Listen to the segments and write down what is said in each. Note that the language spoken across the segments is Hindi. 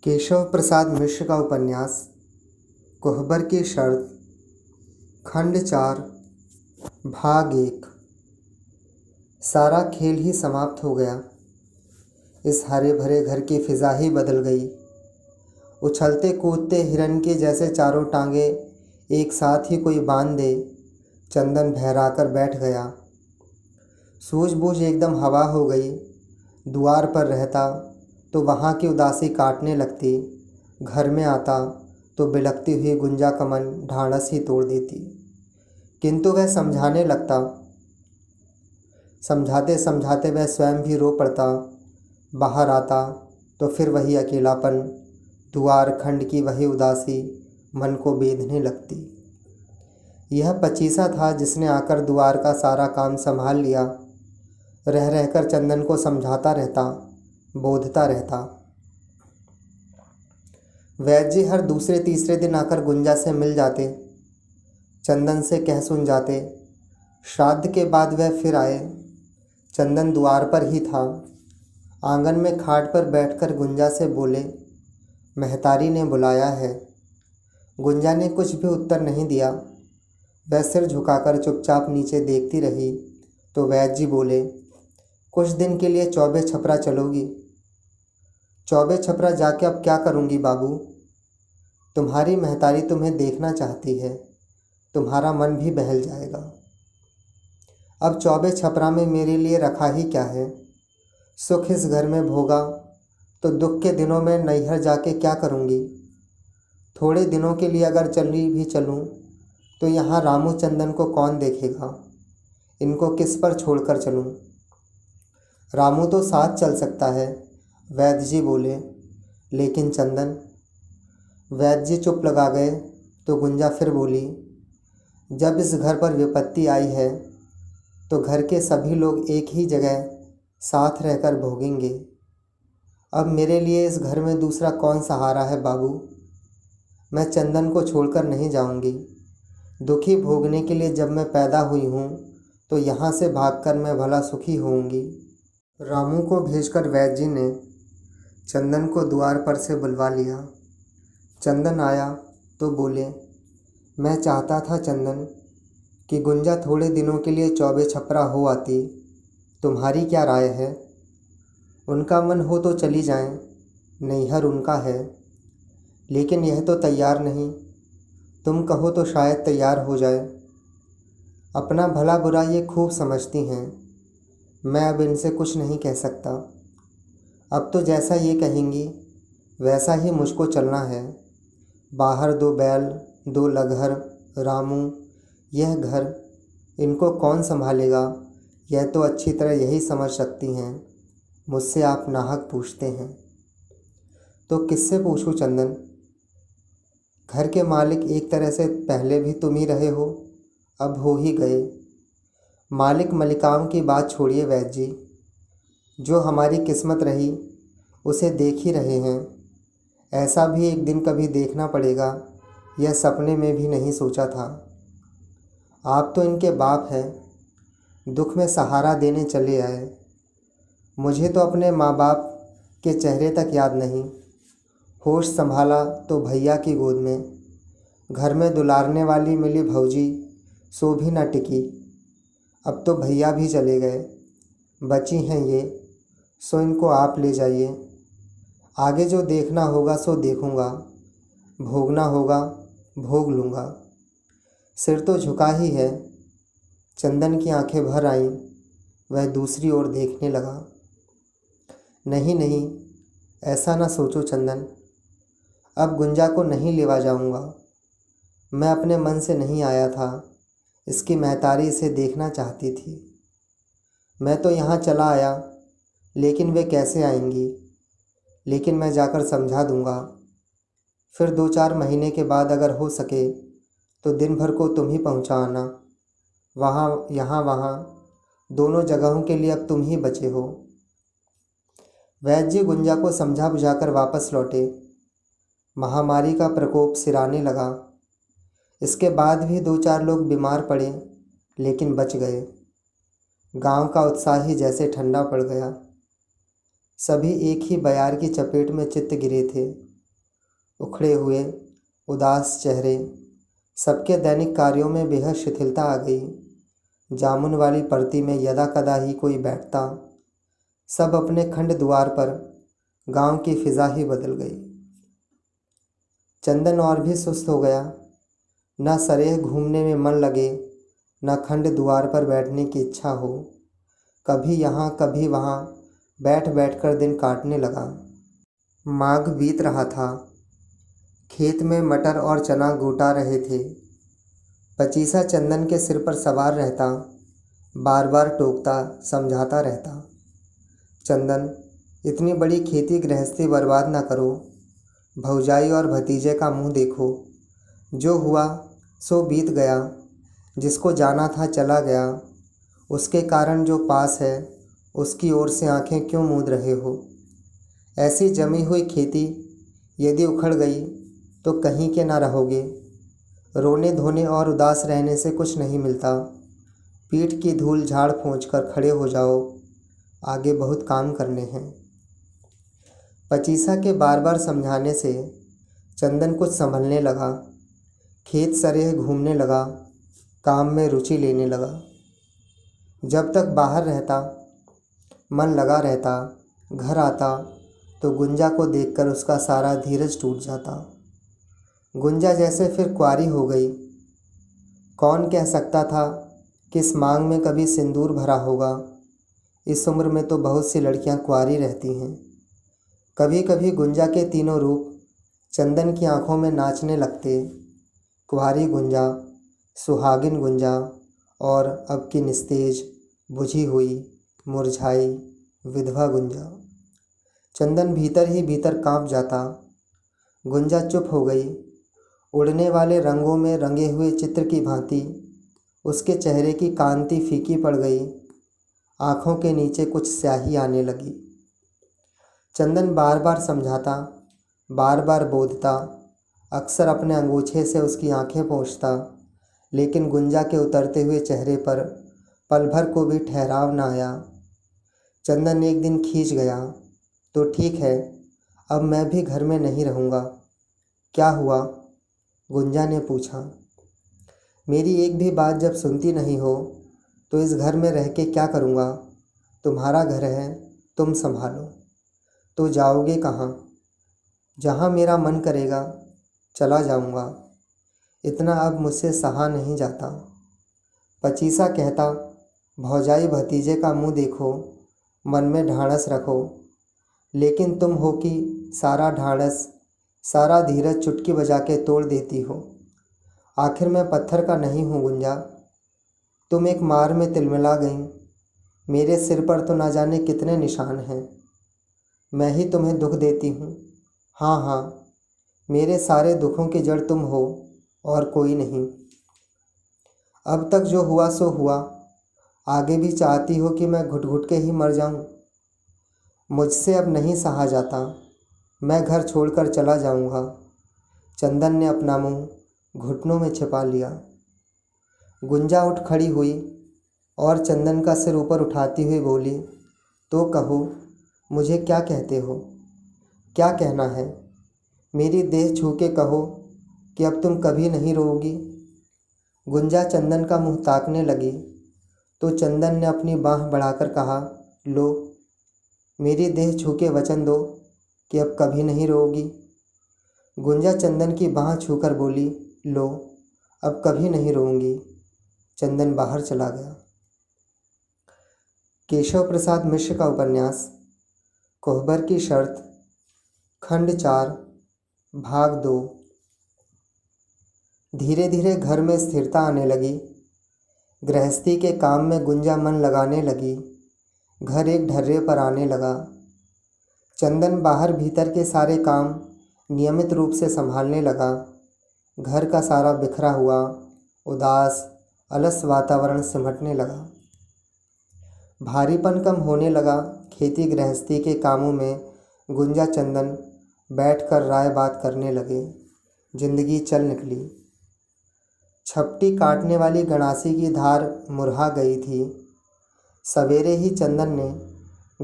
केशव प्रसाद मिश्र का उपन्यास कोहबर की शर्त, खंड 4, भाग 1। सारा खेल ही समाप्त हो गया। इस हरे भरे घर की फिजा ही बदल गई। उछलते कूदते हिरन के जैसे चारों टांगे एक साथ ही कोई बांध दे, चंदन बहराकर बैठ गया। सूझबूझ एकदम हवा हो गई। द्वार पर रहता तो वहाँ की उदासी काटने लगती, घर में आता तो बिलखती हुई गुंजा कमल ढाढ़स ही तोड़ देती। किंतु वह समझाने लगता, समझाते समझाते वह स्वयं भी रो पड़ता। बाहर आता तो फिर वही अकेलापन, द्वार खंड की वही उदासी मन को बेधने लगती। यह पचीसा था जिसने आकर द्वार का सारा काम संभाल लिया। रह रहकर चंदन को समझाता रहता, बोधता रहता। वैद्य जी हर दूसरे तीसरे दिन आकर गुंजा से मिल जाते, चंदन से कह सुन जाते। श्राद्ध के बाद वह फिर आए। चंदन द्वार पर ही था। आंगन में खाट पर बैठकर गुंजा से बोले, महतारी ने बुलाया है। गुंजा ने कुछ भी उत्तर नहीं दिया। वह सिर झुकाकर चुपचाप नीचे देखती रही तो वैद्य जी बोले, कुछ दिन के लिए चौबे छपरा चलोगी? चौबे छपरा जाके अब क्या करूँगी बाबू? तुम्हारी महतारी तुम्हें देखना चाहती है, तुम्हारा मन भी बहल जाएगा। अब चौबे छपरा में मेरे लिए रखा ही क्या है? सुख इस घर में भोगा तो दुख के दिनों में नैहर जाके क्या करूँगी? थोड़े दिनों के लिए अगर चली भी चलूँ तो यहाँ रामू चंदन को कौन देखेगा? इनको किस पर छोड़कर चलूँ? रामू तो साथ चल सकता है, वैद्य जी बोले, लेकिन चंदन? वैद्य जी चुप लगा गए तो गुंजा फिर बोली, जब इस घर पर विपत्ति आई है तो घर के सभी लोग एक ही जगह साथ रहकर भोगेंगे। अब मेरे लिए इस घर में दूसरा कौन सहारा है बाबू? मैं चंदन को छोड़कर नहीं जाऊंगी। दुखी भोगने के लिए जब मैं पैदा हुई हूँ तो यहाँ से भागकर मैं भला सुखी होऊंगी। रामू को भेजकर वैद्य जी ने चंदन को द्वार पर से बुलवा लिया। चंदन आया तो बोले, मैं चाहता था चंदन कि गुंजा थोड़े दिनों के लिए चौबे छपरा हो आती। तुम्हारी क्या राय है? उनका मन हो तो चली जाएं, नैहर उनका है। लेकिन यह तो तैयार नहीं। तुम कहो तो शायद तैयार हो जाए। अपना भला बुरा ये खूब समझती हैं। मैं अब इनसे कुछ नहीं कह सकता। अब तो जैसा ये कहेंगी वैसा ही मुझको चलना है। बाहर 2 बैल, 2 लगहर, रामू, यह घर, इनको कौन संभालेगा? यह तो अच्छी तरह यही समझ सकती हैं। मुझसे आप नाहक पूछते हैं तो किससे पूछूं चंदन? घर के मालिक एक तरह से पहले भी तुम ही रहे हो, अब हो ही गए। मालिक मलिकाओं की बात छोड़िए वैद्य जी, जो हमारी किस्मत रही उसे देख ही रहे हैं। ऐसा भी एक दिन कभी देखना पड़ेगा, यह सपने में भी नहीं सोचा था। आप तो इनके बाप हैं, दुख में सहारा देने चले आए। मुझे तो अपने माँ बाप के चेहरे तक याद नहीं। होश संभाला तो भैया की गोद में। घर में दुलारने वाली मिली भौजी, सो भी न टिकी। अब तो भैया भी चले गए। बची हैं ये, सो इनको आप ले जाइए। आगे जो देखना होगा सो देखूंगा, भोगना होगा भोग लूँगा। सिर तो झुका ही है। चंदन की आंखें भर आईं। वह दूसरी ओर देखने लगा। नहीं नहीं, ऐसा ना सोचो चंदन। अब गुंजा को नहीं लेवा जाऊंगा। मैं अपने मन से नहीं आया था। इसकी महतारी इसे देखना चाहती थी। मैं तो यहाँ चला आया, लेकिन वे कैसे आएंगी? लेकिन मैं जाकर समझा दूंगा। फिर 2-4 महीने के बाद अगर हो सके तो दिन भर को तुम ही पहुँचा आना। वहाँ यहाँ वहाँ दोनों जगहों के लिए अब तुम ही बचे हो। वैद्य जी गुंजा को समझा बुझाकर वापस लौटे। महामारी का प्रकोप सिराने लगा। इसके बाद भी 2-4 लोग बीमार पड़े, लेकिन बच गए। गांव का उत्साह ही जैसे ठंडा पड़ गया। सभी एक ही बयार की चपेट में चित्त गिरे थे। उखड़े हुए उदास चेहरे, सबके दैनिक कार्यों में बेहद शिथिलता आ गई। जामुन वाली परती में यदा कदा ही कोई बैठता। सब अपने खंड द्वार पर, गांव की फिजा ही बदल गई। चंदन और भी सुस्त हो गया। न सरेह घूमने में मन लगे, न खंड द्वार पर बैठने की इच्छा हो। कभी यहाँ कभी वहाँ बैठ बैठ कर दिन काटने लगा। माघ बीत रहा था। खेत में मटर और चना गोटा रहे थे। पचीसा चंदन के सिर पर सवार रहता, बार बार टोकता, समझाता रहता। चंदन, इतनी बड़ी खेती गृहस्थी बर्बाद ना करो। भौजाई और भतीजे का मुंह देखो। जो हुआ सो बीत गया। जिसको जाना था चला गया। उसके कारण जो पास है उसकी ओर से आंखें क्यों मूंद रहे हो। ऐसी जमी हुई खेती यदि उखड़ गई तो कहीं के ना रहोगे। रोने धोने और उदास रहने से कुछ नहीं मिलता। पीठ की धूल झाड़ पोंछ कर खड़े हो जाओ, आगे बहुत काम करने हैं। पचीसा के बार बार समझाने से चंदन कुछ संभलने लगा। खेत सरेह घूमने लगा, काम में रुचि लेने लगा। जब तक बाहर रहता, मन लगा रहता, घर आता तो गुंजा को देखकर उसका सारा धीरज टूट जाता। गुंजा जैसे फिर कुंवारी हो गई। कौन कह सकता था कि इस मांग में कभी सिंदूर भरा होगा। इस उम्र में तो बहुत सी लड़कियां कुंवारी रहती हैं। कभी कभी गुंजा के तीनों रूप चंदन की आंखों में नाचने लगते। कुंवारी गुंजा, सुहागिन गुंजा और अब की निस्तेज, बुझी हुई, मुरझाई विधवा गुंजा। चंदन भीतर ही भीतर कांप जाता। गुंजा चुप हो गई। उड़ने वाले रंगों में रंगे हुए चित्र की भांति उसके चेहरे की कांति फीकी पड़ गई। आँखों के नीचे कुछ स्याही आने लगी। चंदन बार बार समझाता, बार बार बोधता, अक्सर अपने अंगूछे से उसकी आंखें पोंछता, लेकिन गुंजा के उतरते हुए चेहरे पर पल भर को भी ठहराव न आया। चंदन एक दिन खींच गया, तो ठीक है, अब मैं भी घर में नहीं रहूँगा। क्या हुआ? गुंजा ने पूछा। मेरी एक भी बात जब सुनती नहीं हो तो इस घर में रह के क्या करूँगा? तुम्हारा घर है, तुम संभालो। तो जाओगे कहाँ? जहाँ मेरा मन करेगा चला जाऊँगा। इतना अब मुझसे सहा नहीं जाता। पचीसा कहता, भौजाई भतीजे का मुँह देखो, मन में ढाढ़स रखो। लेकिन तुम हो कि सारा ढाढ़स, सारा धीरज चुटकी बजा के तोड़ देती हो। आखिर मैं पत्थर का नहीं हूँ गुंजा। तुम एक मार में तिलमिला गई। मेरे सिर पर तो ना जाने कितने निशान हैं। मैं ही तुम्हें दुख देती हूँ। हाँ हाँ, मेरे सारे दुखों की जड़ तुम हो और कोई नहीं। अब तक जो हुआ सो हुआ। आगे भी चाहती हो कि मैं घुट घुट के ही मर जाऊँ? मुझसे अब नहीं सहा जाता। मैं घर छोड़कर चला जाऊँगा। चंदन ने अपना मुंह घुटनों में छिपा लिया। गुंजा उठ खड़ी हुई और चंदन का सिर ऊपर उठाती हुई बोली, तो कहो, मुझे क्या कहते हो? क्या कहना है? मेरी देह छू के कहो कि अब तुम कभी नहीं रोओगी। गुंजा चंदन का मुंह ताकने लगी तो चंदन ने अपनी बाँह बढ़ाकर कहा, लो, मेरी देह छू के वचन दो कि अब कभी नहीं रोओगी। गुंजा चंदन की बाँह छूकर बोली, लो, अब कभी नहीं रोऊंगी। चंदन बाहर चला गया। केशव प्रसाद मिश्र का उपन्यास कोहबर की शर्त, खंड 4, भाग 2। धीरे धीरे घर में स्थिरता आने लगी। गृहस्थी के काम में गुंजा मन लगाने लगी। घर एक ढर्रे पर आने लगा। चंदन बाहर भीतर के सारे काम नियमित रूप से संभालने लगा। घर का सारा बिखरा हुआ, उदास, अलस वातावरण सिमटने लगा। भारीपन कम होने लगा। खेती गृहस्थी के कामों में गुंजा चंदन बैठकर राय बात करने लगे। जिंदगी चल निकली। छपटी काटने वाली गणासी की धार मुरहा गई थी। सवेरे ही चंदन ने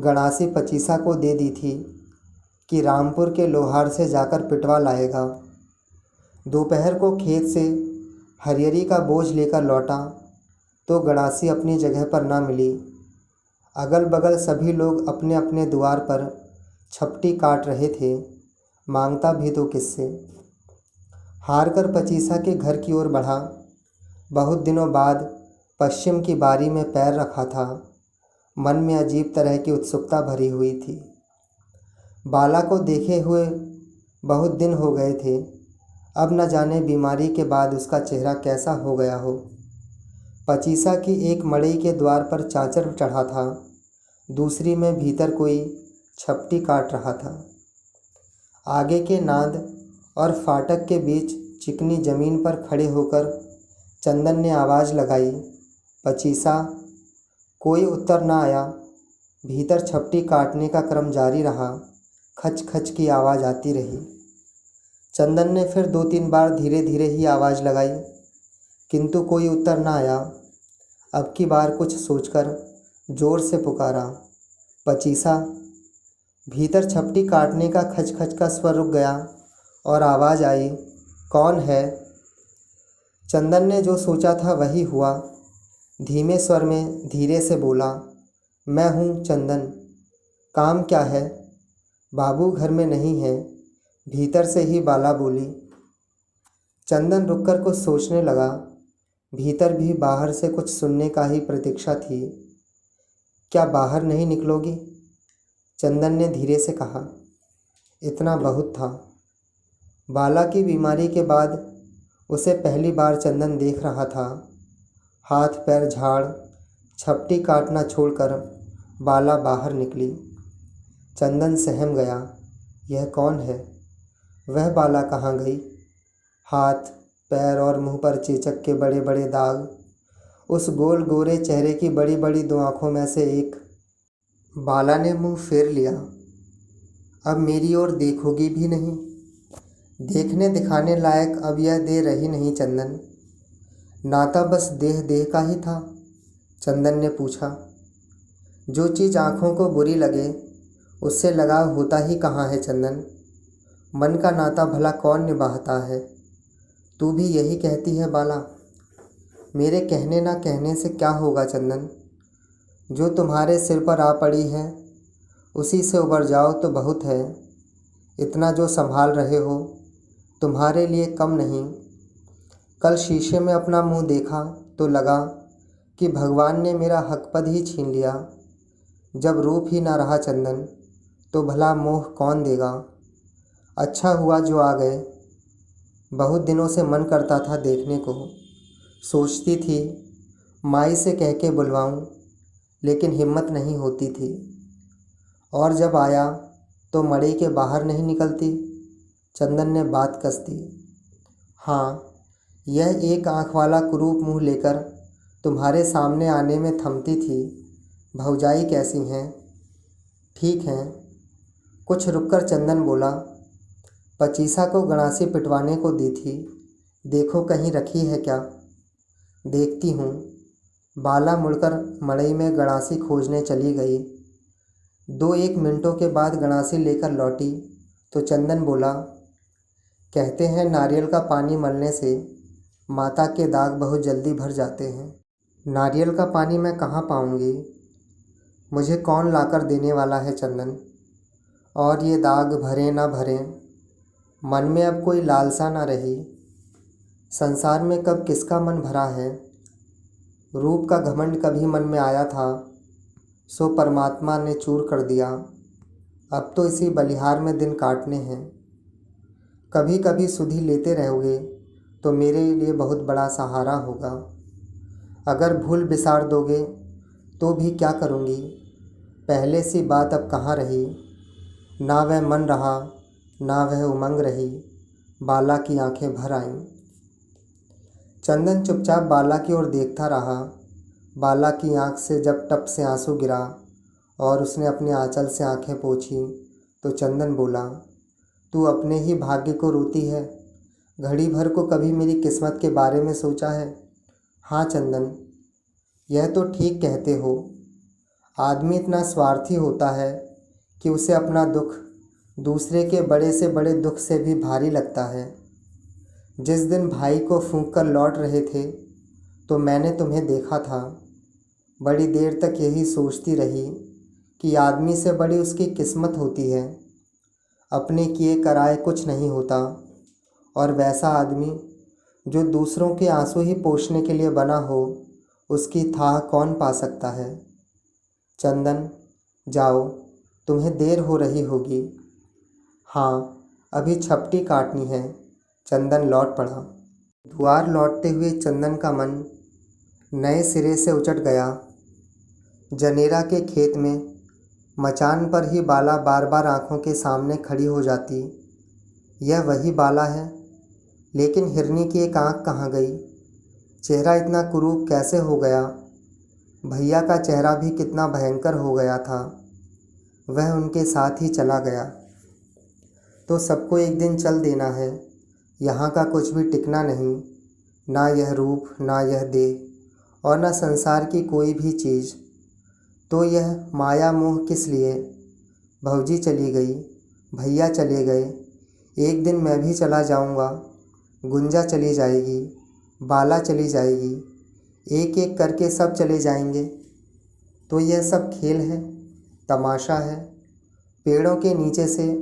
गणासी पचीसा को दे दी थी। कि रामपुर के लोहार से जाकर पिटवा लाएगा। दोपहर को खेत से हरियरी का बोझ लेकर लौटा तो गड़ासी अपनी जगह पर ना मिली। अगल बगल सभी लोग अपने अपने द्वार पर छपटी काट रहे थे, मांगता भी तो किससे। हार कर पचीसा के घर की ओर बढ़ा। बहुत दिनों बाद पश्चिम की बारी में पैर रखा था। मन में अजीब तरह की उत्सुकता भरी हुई थी। बाला को देखे हुए बहुत दिन हो गए थे। अब न जाने बीमारी के बाद उसका चेहरा कैसा हो गया हो। पचीसा की एक मड़ई के द्वार पर चाँचर चढ़ा था, दूसरी में भीतर कोई छपटी काट रहा था। आगे के नाद और फाटक के बीच चिकनी जमीन पर खड़े होकर चंदन ने आवाज़ लगाई, पचीसा। कोई उत्तर न आया। भीतर छपटी काटने का क्रम जारी रहा। खच खच की आवाज़ आती रही। चंदन ने फिर 2-3 बार धीरे धीरे ही आवाज़ लगाई, किंतु कोई उत्तर न आया। अब की बार कुछ सोचकर ज़ोर से पुकारा, पचीसा। भीतर छपटी काटने का खच खच का स्वर रुक गया और आवाज़ आई, कौन है? चंदन ने जो सोचा था वही हुआ। धीमे स्वर में धीरे से बोला, मैं हूँ चंदन। काम क्या है? बाबू घर में नहीं है, भीतर से ही बाला बोली। चंदन रुककर कुछ सोचने लगा। भीतर भी बाहर से कुछ सुनने का ही प्रतीक्षा थी। क्या बाहर नहीं निकलोगी? चंदन ने धीरे से कहा। इतना बहुत था। बाला की बीमारी के बाद उसे पहली बार चंदन देख रहा था। हाथ पैर झाड़ छपटी काटना छोड़कर बाला बाहर निकली। चंदन सहम गया। यह कौन है? वह बाला कहाँ गई? हाथ पैर और मुंह पर चेचक के बड़े बड़े दाग, उस गोल गोरे चेहरे की बड़ी बड़ी 2 आँखों में से एक। बाला ने मुंह फेर लिया। अब मेरी ओर देखोगी भी नहीं? देखने दिखाने लायक अब यह देह रही नहीं चंदन। नाता बस देह देह का ही था? चंदन ने पूछा। जो चीज़ आँखों को बुरी लगे उससे लगाव होता ही कहाँ है चंदन। मन का नाता भला कौन निभाता है? तू भी यही कहती है बाला। मेरे कहने ना कहने से क्या होगा चंदन? जो तुम्हारे सिर पर आ पड़ी है उसी से उबर जाओ तो बहुत है। इतना जो संभाल रहे हो तुम्हारे लिए कम नहीं। कल शीशे में अपना मुंह देखा तो लगा कि भगवान ने मेरा हक पद ही छीन लिया। जब रूप ही ना रहा चंदन तो भला मोह कौन देगा। अच्छा हुआ जो आ गए। बहुत दिनों से मन करता था देखने को। सोचती थी माई से कह के बुलवाऊं, लेकिन हिम्मत नहीं होती थी। और जब आया तो मड़ई के बाहर नहीं निकलती। चंदन ने बात कस दी। हाँ, यह एक आँख वाला कुरूप मुँह लेकर तुम्हारे सामने आने में थमती थी। भौजाई कैसी हैं? ठीक हैं। कुछ रुककर चंदन बोला, पचीसा को गणासी पिटवाने को दी थी, देखो कहीं रखी है क्या? देखती हूँ। बाला मुड़कर मड़ई में गणासी खोजने चली गई। 2-1 मिनटों के बाद गणासी लेकर लौटी तो चंदन बोला, कहते हैं नारियल का पानी मलने से माता के दाग बहुत जल्दी भर जाते हैं। नारियल का पानी मैं कहाँ पाऊँगी? मुझे कौन लाकर देने वाला है चंदन? और ये दाग भरें ना भरें, मन में अब कोई लालसा ना रही। संसार में कब किसका मन भरा है? रूप का घमंड कभी मन में आया था, सो परमात्मा ने चूर कर दिया। अब तो इसी बलिहार में दिन काटने हैं। कभी कभी सुधि लेते रहोगे तो मेरे लिए बहुत बड़ा सहारा होगा। अगर भूल बिसार दोगे तो भी क्या करूँगी? पहले सी बात अब कहाँ रही। ना वह मन रहा, ना वह उमंग रही। बाला की आंखें भर आईं। चंदन चुपचाप बाला की ओर देखता रहा। बाला की आंख से जब टप से आंसू गिरा और उसने अपने आंचल से आंखें पोंछी तो चंदन बोला, तू अपने ही भाग्य को रोती है? घड़ी भर को कभी मेरी किस्मत के बारे में सोचा है? हाँ चंदन, यह तो ठीक कहते हो। आदमी इतना स्वार्थी होता है कि उसे अपना दुख दूसरे के बड़े से बड़े दुख से भी भारी लगता है। जिस दिन भाई को फूंक कर लौट रहे थे तो मैंने तुम्हें देखा था। बड़ी देर तक यही सोचती रही कि आदमी से बड़ी उसकी किस्मत होती है। अपने किए कराए कुछ नहीं होता, और वैसा आदमी जो दूसरों के आंसू ही पोंछने के लिए बना हो, उसकी थाह कौन पा सकता है। चंदन, जाओ, तुम्हें देर हो रही होगी। हाँ, अभी छपटी काटनी है। चंदन लौट पड़ा। द्वार लौटते हुए चंदन का मन नए सिरे से उचट गया। जनेरा के खेत में मचान पर ही बाला बार बार आंखों के सामने खड़ी हो जाती। यह वही बाला है, लेकिन हिरनी की एक आंख कहाँ गई? चेहरा इतना कुरूप कैसे हो गया? भैया का चेहरा भी कितना भयंकर हो गया था। वह उनके साथ ही चला गया। तो सबको एक दिन चल देना है। यहाँ का कुछ भी टिकना नहीं, ना यह रूप, ना यह देह, और ना संसार की कोई भी चीज़। तो यह माया मोह किस लिए? भौजी चली गई, भैया चले गए, एक दिन मैं भी चला जाऊँगा। गुंजा चली जाएगी, बाला चली जाएगी, एक एक करके सब चले जाएंगे। तो यह सब खेल है, तमाशा है। पेड़ों के नीचे से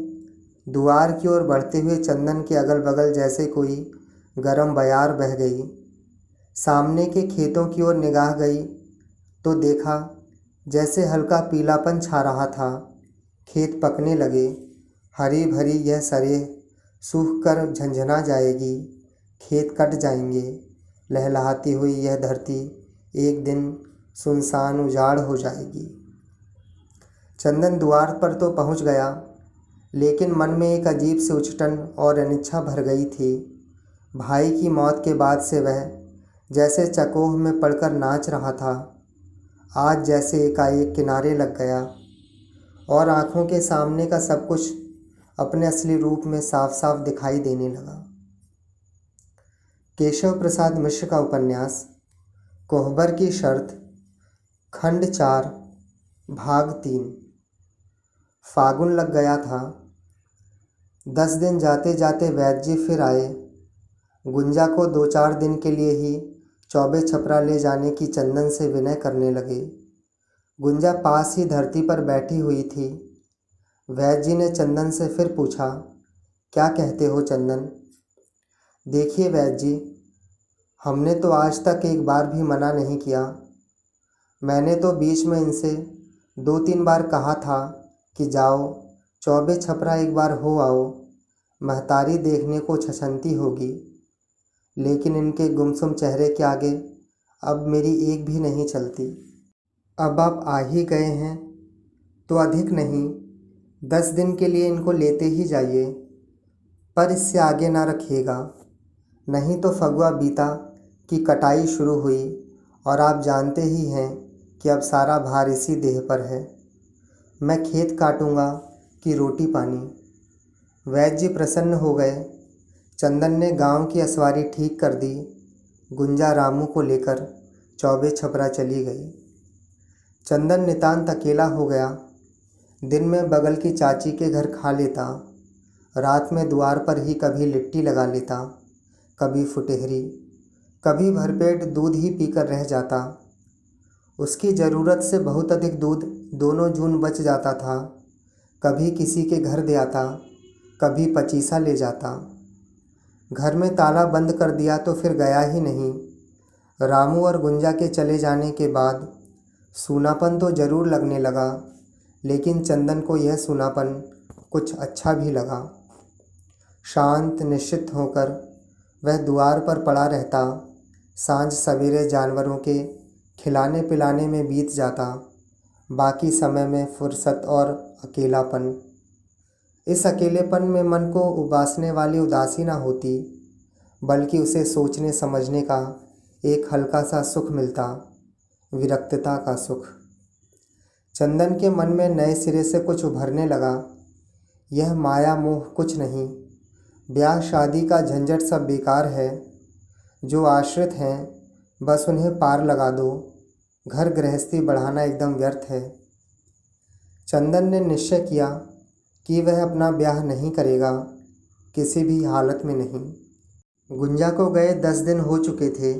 द्वार की ओर बढ़ते हुए चंदन के अगल बगल जैसे कोई गरम बयार बह गई। सामने के खेतों की ओर निगाह गई तो देखा जैसे हल्का पीलापन छा रहा था। खेत पकने लगे। हरी भरी यह सरेह सूख कर झंझना जाएगी, खेत कट जाएंगे। लहलहाती हुई यह धरती एक दिन सुनसान उजाड़ हो जाएगी। चंदन द्वार पर तो पहुंच गया, लेकिन मन में एक अजीब सी उचटन और अनिच्छा भर गई थी। भाई की मौत के बाद से वह जैसे चकोह में पड़कर नाच रहा था, आज जैसे एकाएक किनारे लग गया और आंखों के सामने का सब कुछ अपने असली रूप में साफ साफ दिखाई देने लगा। केशव प्रसाद मिश्र का उपन्यास कोहबर की शर्त, खंड 4, भाग 3। फागुन लग गया था। 10 दिन जाते जाते वैद्य जी फिर आए। गुंजा को 2-4 दिन के लिए ही चौबे छपरा ले जाने की चंदन से विनय करने लगे। गुंजा पास ही धरती पर बैठी हुई थी। वैद्य जी ने चंदन से फिर पूछा, क्या कहते हो चंदन? देखिए वैद्य जी, हमने तो आज तक एक बार भी मना नहीं किया। मैंने तो बीच में इनसे 2-3 बार कहा था कि जाओ चौबे छपरा एक बार हो आओ, महतारी देखने को छछनती होगी, लेकिन इनके गुमसुम चेहरे के आगे अब मेरी एक भी नहीं चलती। अब आप आ ही गए हैं तो अधिक नहीं 10 दिन के लिए इनको लेते ही जाइए, पर इससे आगे ना रखिएगा, नहीं तो फगुआ बीता की कटाई शुरू हुई और आप जानते ही हैं कि अब सारा भार इसी देह पर है। मैं खेत काटूंगा कि रोटी पानी? वैद्य जी प्रसन्न हो गए। चंदन ने गांव की असवारी ठीक कर दी। गुंजा रामू को लेकर चौबे छपरा चली गई। चंदन नितांत अकेला हो गया। दिन में बगल की चाची के घर खा लेता, रात में द्वार पर ही कभी लिट्टी लगा लेता, कभी फुटेहरी, कभी भरपेट दूध ही पीकर रह जाता। उसकी ज़रूरत से बहुत अधिक दूध दोनों जून बच जाता था। कभी किसी के घर दे आता, कभी पचीसा ले जाता। घर में ताला बंद कर दिया तो फिर गया ही नहीं। रामू और गुंजा के चले जाने के बाद सूनापन तो ज़रूर लगने लगा, लेकिन चंदन को यह सूनापन कुछ अच्छा भी लगा। शांत निश्चित होकर वह द्वार पर पड़ा रहता। सांझ सवेरे जानवरों के खिलाने पिलाने में बीत जाता, बाकी समय में फुर्सत और अकेलापन। इस अकेलेपन में मन को उबासने वाली उदासी न होती, बल्कि उसे सोचने समझने का एक हल्का सा सुख मिलता, विरक्तता का सुख। चंदन के मन में नए सिरे से कुछ उभरने लगा। यह माया मोह कुछ नहीं, ब्याह शादी का झंझट सब बेकार है। जो आश्रित हैं बस उन्हें पार लगा दो, घर गृहस्थी बढ़ाना एकदम व्यर्थ है। चंदन ने निश्चय किया कि वह अपना ब्याह नहीं करेगा, किसी भी हालत में नहीं। गुंजा को गए 10 दिन हो चुके थे,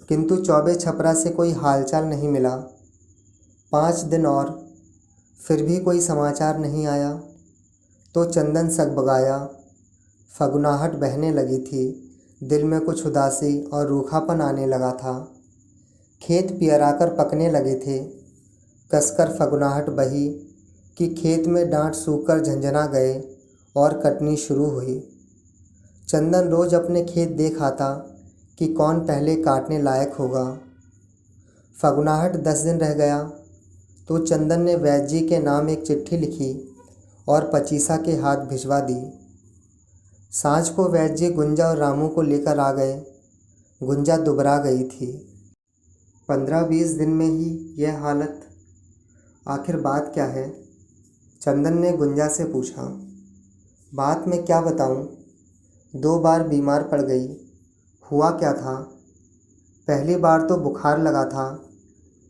किंतु चौबे छपरा से कोई हालचाल नहीं मिला। 5 दिन और, फिर भी कोई समाचार नहीं आया। तो चंदन सकबगाया। फगुनाहट बहने लगी थी, दिल में कुछ उदासी और रूखापन आने लगा था। खेत पियराकर पकने लगे थे। कसकर फगुनाहट बही कि खेत में डांठ सूखकर झंझना गए और कटनी शुरू हुई। चंदन रोज अपने खेत देख आता कि कौन पहले काटने लायक होगा। फगुनाहट 10 दिन रह गया तो चंदन ने वैद्य जी के नाम एक चिट्ठी लिखी और पचीसा के हाथ भिजवा दी। सांझ को वैद्य जी गुंजा और रामू को लेकर आ गए। गुंजा दुबरा गई थी। 15-20 दिन में ही यह हालत, आखिर बात क्या है? चंदन ने गुंजा से पूछा। बात मैं क्या बताऊं? 2 बार बीमार पड़ गई। हुआ क्या था? पहली बार तो बुखार लगा था,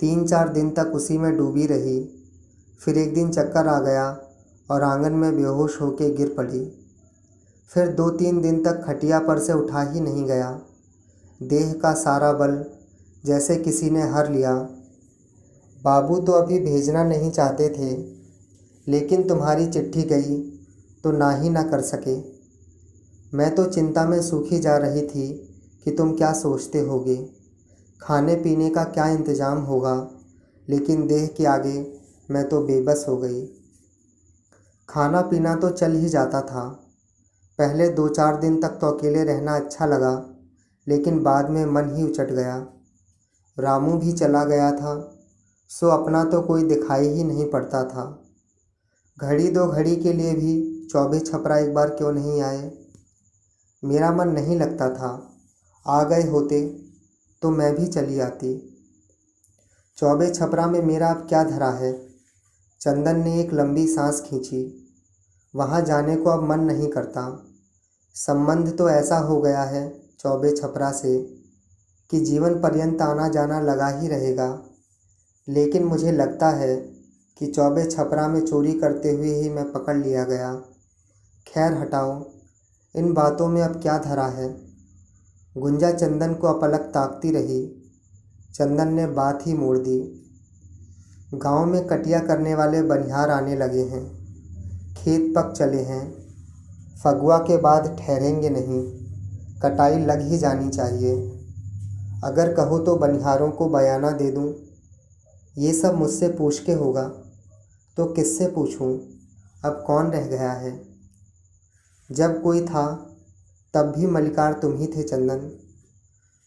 3-4 दिन तक उसी में डूबी रही। फिर एक दिन चक्कर आ गया और आंगन में बेहोश होकर गिर पड़ी। फिर 2-3 दिन तक खटिया पर से उठा ही नहीं गया। देह का सारा बल जैसे किसी ने हर लिया। बाबू तो अभी भेजना नहीं चाहते थे, लेकिन तुम्हारी चिट्ठी गई तो ना ही ना कर सके। मैं तो चिंता में सूखी जा रही थी कि तुम क्या सोचते होगे, खाने पीने का क्या इंतज़ाम होगा, लेकिन देह के आगे मैं तो बेबस हो गई। खाना पीना तो चल ही जाता था। पहले 2-4 दिन तक तो अकेले रहना अच्छा लगा, लेकिन बाद में मन ही उचट गया। रामू भी चला गया था, सो अपना तो कोई दिखाई ही नहीं पड़ता था। घड़ी 2 घड़ी के लिए भी चौबे छपरा एक बार क्यों नहीं आए? मेरा मन नहीं लगता था। आ गए होते तो मैं भी चली आती। चौबे छपरा में मेरा अब क्या धरा है? चंदन ने एक लंबी सांस खींची। वहाँ जाने को अब मन नहीं करता। संबंध तो ऐसा हो गया है चौबे छपरा से कि जीवन पर्यंत आना जाना लगा ही रहेगा। लेकिन मुझे लगता है कि चौबे छपरा में चोरी करते हुए ही मैं पकड़ लिया गया। खैर हटाओ, इन बातों में अब क्या धरा है। गुंजा चंदन को अपलक ताकती रही। चंदन ने बात ही मोड़ दी। गांव में कटिया करने वाले बनिहार आने लगे हैं। खेत पक चले हैं। फगुआ के बाद ठहरेंगे नहीं। कटाई लग ही जानी चाहिए। अगर कहो तो बनिहारों को बयाना दे दूं। ये सब मुझसे पूछ के होगा तो किससे पूछूं? अब कौन रह गया है? जब कोई था तब भी मलिकार तुम ही थे चंदन।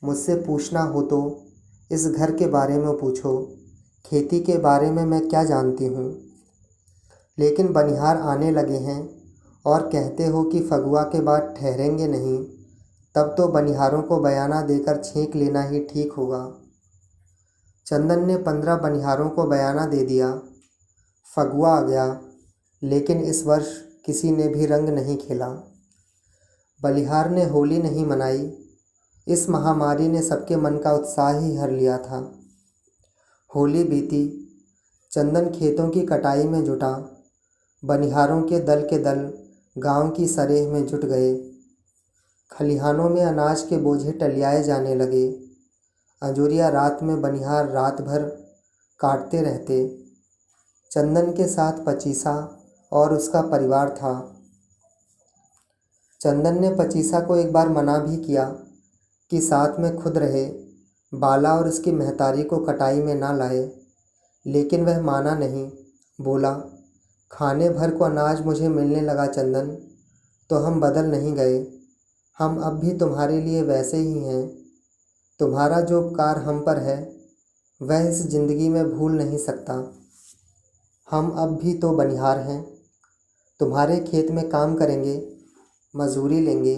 मुझसे पूछना हो तो इस घर के बारे में पूछो, खेती के बारे में मैं क्या जानती हूँ। लेकिन बनिहार आने लगे हैं और कहते हो कि फगुआ के बाद ठहरेंगे नहीं, तब तो बनिहारों को बयाना देकर छींक लेना ही ठीक होगा। चंदन ने 15 बनिहारों को बयाना दे दिया। फगुआ आ गया, लेकिन इस वर्ष किसी ने भी रंग नहीं खेला। बलिहार ने होली नहीं मनाई। इस महामारी ने सबके मन का उत्साह ही हर लिया था। होली बीती। चंदन खेतों की कटाई में जुटा। बनिहारों के दल गांव की सरेह में जुट गए। खलिहानों में अनाज के बोझे टलियाए जाने लगे। अंजोरिया रात में बनिहार रात भर काटते रहते। चंदन के साथ पचीसा और उसका परिवार था। चंदन ने पचीसा को एक बार मना भी किया कि साथ में खुद रहे, बाला और उसकी महतारी को कटाई में ना लाए, लेकिन वह माना नहीं। बोला, खाने भर को अनाज मुझे मिलने लगा चंदन, तो हम बदल नहीं गए। हम अब भी तुम्हारे लिए वैसे ही हैं। तुम्हारा जो उपकार हम पर है वह इस ज़िंदगी में भूल नहीं सकता। हम अब भी तो बनिहार हैं। तुम्हारे खेत में काम करेंगे, मजूरी लेंगे।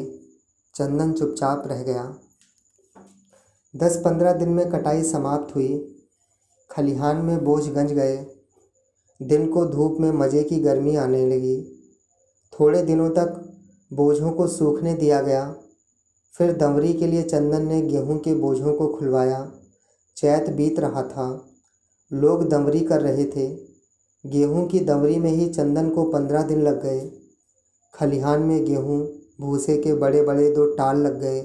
चंदन चुपचाप रह गया। 10-15 दिन में कटाई समाप्त हुई। खलिहान में बोझ गंज गए। दिन को धूप में मज़े की गर्मी आने लगी। थोड़े दिनों तक बोझों को सूखने दिया गया। फिर दंवरी के लिए चंदन ने गेहूं के बोझों को खुलवाया। चैत बीत रहा था। लोग दंवरी कर रहे थे। गेहूं की दवरी में ही चंदन को 15 दिन लग गए। खलिहान में गेहूं भूसे के बड़े बड़े 2 टाल लग गए।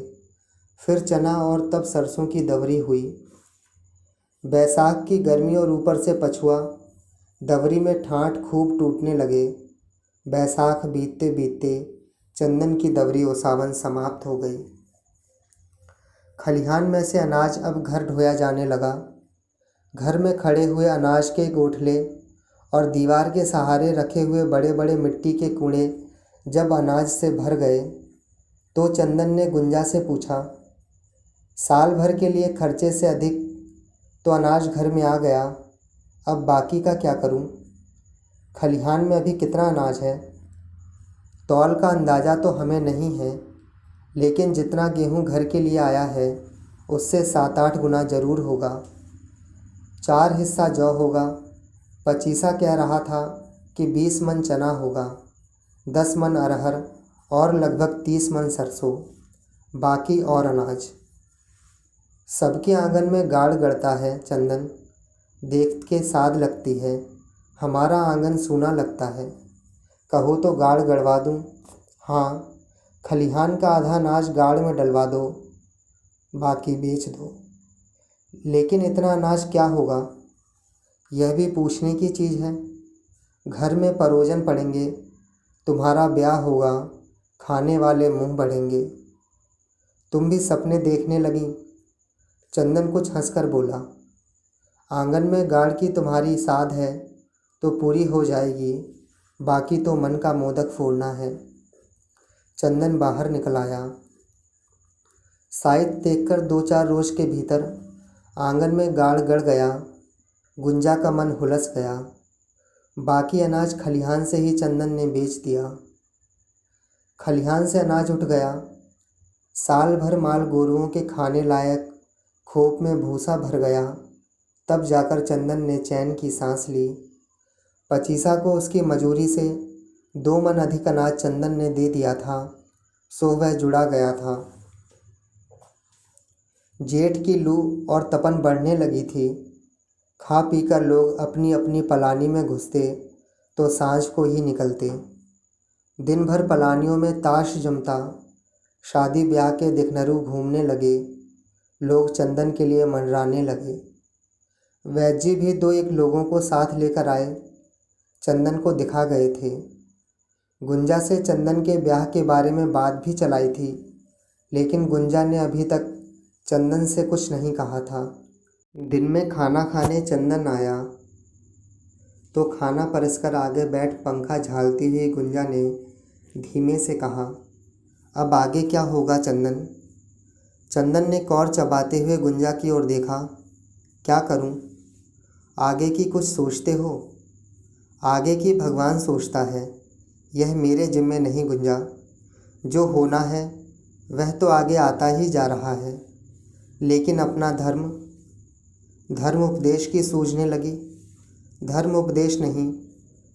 फिर चना और तब सरसों की दवरी हुई। बैसाख की गर्मी और ऊपर से पछुआ, दवरी में ठाठ खूब टूटने लगे। बैसाख बीतते बीतते चंदन की दवरी ओसावन समाप्त हो गई। खलिहान में से अनाज अब घर ढोया जाने लगा। घर में खड़े हुए अनाज के गोठले और दीवार के सहारे रखे हुए बड़े बड़े मिट्टी के कूड़े जब अनाज से भर गए तो चंदन ने गुंजा से पूछा, साल भर के लिए खर्चे से अधिक तो अनाज घर में आ गया, अब बाकी का क्या करूं? खलिहान में अभी कितना अनाज है? तौल का अंदाज़ा तो हमें नहीं है, लेकिन जितना गेहूं घर के लिए आया है उससे 7-8 गुना ज़रूर होगा। 4 हिस्सा जौ होगा। पचीसा कह रहा था कि 20 मन चना होगा, 10 मन अरहर और लगभग 30 मन सरसों, बाकी और अनाज। सबके आंगन में गाड़ गड़ता है चंदन, देख के साध लगती है। हमारा आंगन सूना लगता है, कहो तो गाड़ गड़वा दूं? हाँ, खलिहान का आधा अनाज गाड़ में डलवा दो, बाकी बेच दो। लेकिन इतना अनाज क्या होगा? यह भी पूछने की चीज़ है। घर में परोजन पड़ेंगे, तुम्हारा ब्याह होगा, खाने वाले मुंह बढ़ेंगे। तुम भी सपने देखने लगी? चंदन कुछ हंसकर बोला, आंगन में गाड़ की तुम्हारी साध है तो पूरी हो जाएगी, बाकी तो मन का मोदक फोड़ना है। चंदन बाहर निकल आया। शायद देखकर 2-4 रोज के भीतर आंगन में गाड़ गड़ गया। गुंजा का मन हुलस गया। बाकी अनाज खलिहान से ही चंदन ने बेच दिया। खलिहान से अनाज उठ गया। साल भर माल गोरुओं के खाने लायक खोप में भूसा भर गया। तब जाकर चंदन ने चैन की सांस ली। पचीसा को उसकी मजूरी से 2 मन अधिक अनाज चंदन ने दे दिया था, सो वह जुड़ा गया था। जेठ की लू और तपन बढ़ने लगी थी। खा पीकर लोग अपनी अपनी पलानी में घुसते तो सांझ को ही निकलते। दिन भर पलानियों में ताश जमता। शादी ब्याह के दिखनरू घूमने लगे। लोग चंदन के लिए मंडराने लगे। वैद्य जी भी 2-1 लोगों को साथ लेकर आए, चंदन को दिखा गए थे। गुंजा से चंदन के ब्याह के बारे में बात भी चलाई थी, लेकिन गुंजा ने अभी तक चंदन से कुछ नहीं कहा था। दिन में खाना खाने चंदन आया तो खाना परसकर आगे बैठ पंखा झालती हुई गुंजा ने धीमे से कहा, अब आगे क्या होगा चंदन? चंदन ने कौर चबाते हुए गुंजा की ओर देखा। क्या करूं? आगे की कुछ सोचते हो? आगे की भगवान सोचता है, यह मेरे जिम्मे नहीं गुंजा। जो होना है वह तो आगे आता ही जा रहा है, लेकिन अपना धर्म उपदेश की सूझने लगी। धर्म उपदेश नहीं,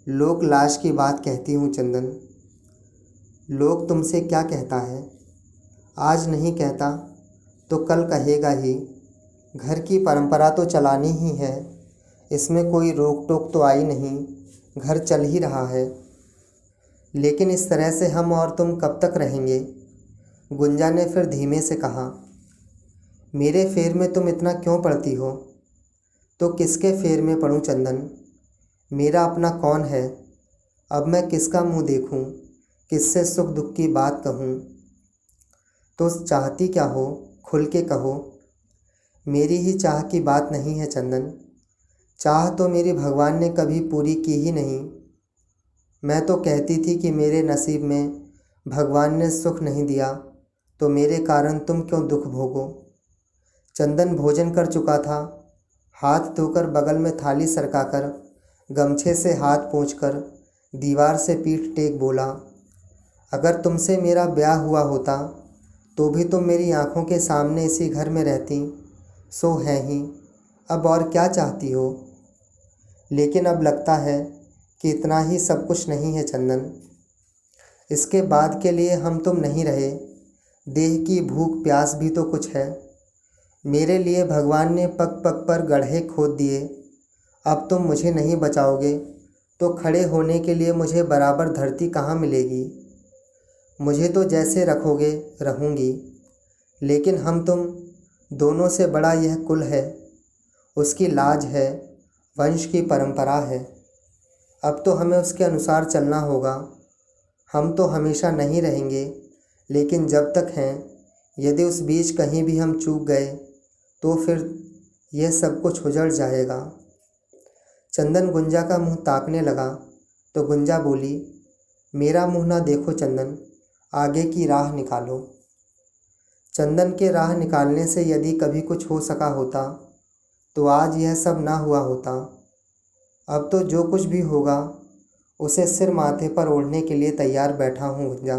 लोक लाज की बात कहती हूँ चंदन। लोग तुमसे क्या कहता है? आज नहीं कहता तो कल कहेगा ही। घर की परंपरा तो चलानी ही है, इसमें कोई रोक टोक तो आई नहीं, घर चल ही रहा है। लेकिन इस तरह से हम और तुम कब तक रहेंगे? गुंजा ने फिर धीमे से कहा, मेरे फेर में तुम इतना क्यों पड़ती हो? तो किसके फेर में पड़ूं चंदन? मेरा अपना कौन है? अब मैं किसका मुंह देखूं, किससे सुख दुख की बात कहूं? तो चाहती क्या हो, खुल के कहो। मेरी ही चाह की बात नहीं है चंदन। चाह तो मेरी भगवान ने कभी पूरी की ही नहीं। मैं तो कहती थी कि मेरे नसीब में भगवान ने सुख नहीं दिया तो मेरे कारण तुम क्यों दुख भोगो। चंदन भोजन कर चुका था। हाथ धोकर बगल में थाली सरकाकर गमछे से हाथ पोंछकर दीवार से पीठ टेक बोला, अगर तुमसे मेरा ब्याह हुआ होता तो भी तुम मेरी आंखों के सामने इसी घर में रहती, सो है ही। अब और क्या चाहती हो? लेकिन अब लगता है कि इतना ही सब कुछ नहीं है चंदन। इसके बाद के लिए हम तुम नहीं रहे। देह की भूख प्यास भी तो कुछ है। मेरे लिए भगवान ने पग पग पर गड्ढे खोद दिए। अब तुम मुझे नहीं बचाओगे तो खड़े होने के लिए मुझे बराबर धरती कहाँ मिलेगी। मुझे तो जैसे रखोगे रहूँगी, लेकिन हम तुम दोनों से बड़ा यह कुल है, उसकी लाज है, वंश की परंपरा है। अब तो हमें उसके अनुसार चलना होगा। हम तो हमेशा नहीं रहेंगे, लेकिन जब तक हैं, यदि उस बीच कहीं भी हम चूक गए तो फिर यह सब कुछ उजड़ जाएगा। चंदन गुंजा का मुंह ताकने लगा तो गुंजा बोली, मेरा मुंह ना देखो चंदन, आगे की राह निकालो। चंदन के राह निकालने से यदि कभी कुछ हो सका होता तो आज यह सब ना हुआ होता। अब तो जो कुछ भी होगा उसे सिर माथे पर ओढ़ने के लिए तैयार बैठा हूँ गुंजा।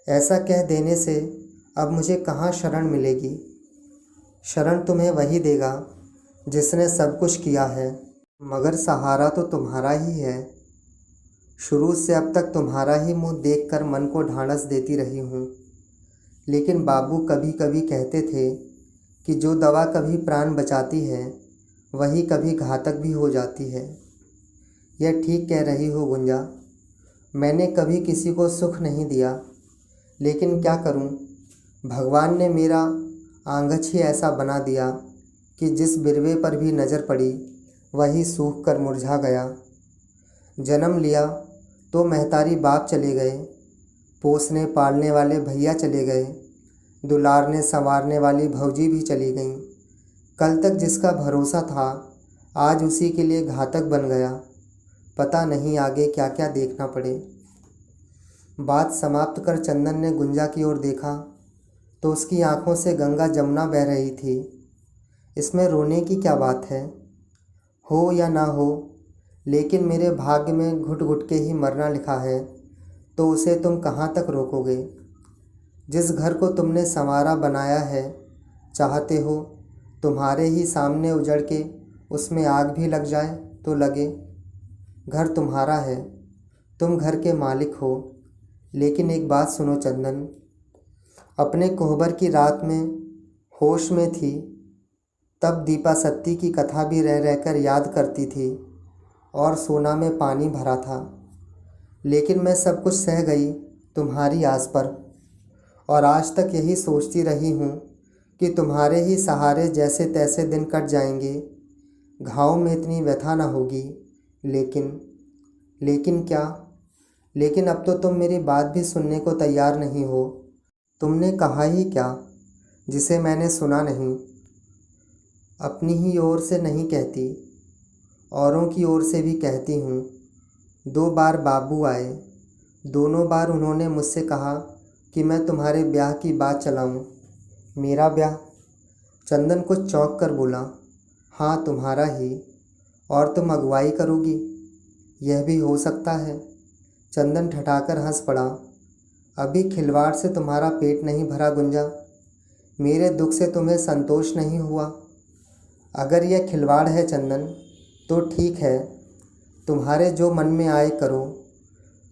ऐसा कह देने से अब मुझे कहाँ शरण मिलेगी। शरण तुम्हें वही देगा जिसने सब कुछ किया है, मगर सहारा तो तुम्हारा ही है। शुरू से अब तक तुम्हारा ही मुंह देखकर मन को ढाढ़स देती रही हूँ, लेकिन बाबू कभी कभी कहते थे कि जो दवा कभी प्राण बचाती है वही कभी घातक भी हो जाती है। यह ठीक कह रही हो गुंजा। मैंने कभी किसी को सुख नहीं दिया, लेकिन क्या करूं, भगवान ने मेरा आंगछ ही ऐसा बना दिया कि जिस बिरवे पर भी नज़र पड़ी वही सूख कर मुरझा गया। जन्म लिया तो महतारी बाप चले गए, पोसने पालने वाले भैया चले गए, दुलारने संवारने वाली भौजी भी चली गईं। कल तक जिसका भरोसा था आज उसी के लिए घातक बन गया। पता नहीं आगे क्या क्या देखना पड़े। बात समाप्त कर चंदन ने गुंजा की ओर देखा तो उसकी आंखों से गंगा जमुना बह रही थी। इसमें रोने की क्या बात है, हो या ना हो, लेकिन मेरे भाग्य में घुट घुट के ही मरना लिखा है, तो उसे तुम कहाँ तक रोकोगे। जिस घर को तुमने संवारा बनाया है, चाहते हो तुम्हारे ही सामने उजड़ के उसमें आग भी लग जाए तो लगे। घर तुम्हारा है, तुम घर के मालिक हो। लेकिन एक बात सुनो चंदन, अपने कोहबर की रात में होश में थी तब दीपा सत्ती की कथा भी रह रहकर याद करती थी और सोना में पानी भरा था। लेकिन मैं सब कुछ सह गई तुम्हारी आस पर, और आज तक यही सोचती रही हूँ कि तुम्हारे ही सहारे जैसे तैसे दिन कट जाएंगे, घाव में इतनी व्यथा न होगी। लेकिन क्या, लेकिन अब तो तुम मेरी बात भी सुनने को तैयार नहीं हो। तुमने कहा ही क्या जिसे मैंने सुना नहीं। अपनी ही ओर से नहीं कहती, औरों की ओर से भी कहती हूँ। 2 बार बाबू आए, दोनों बार उन्होंने मुझसे कहा कि मैं तुम्हारे ब्याह की बात चलाऊँ। मेरा ब्याह? चंदन कुछ चौंक कर बोला, हाँ तुम्हारा ही। और तुम अगुवाई करोगी? यह भी हो सकता है। चंदन ठठाकर हंस पड़ा। अभी खिलवाड़ से तुम्हारा पेट नहीं भरा गुंजा, मेरे दुख से तुम्हें संतोष नहीं हुआ। अगर यह खिलवाड़ है चंदन तो ठीक है, तुम्हारे जो मन में आए करो।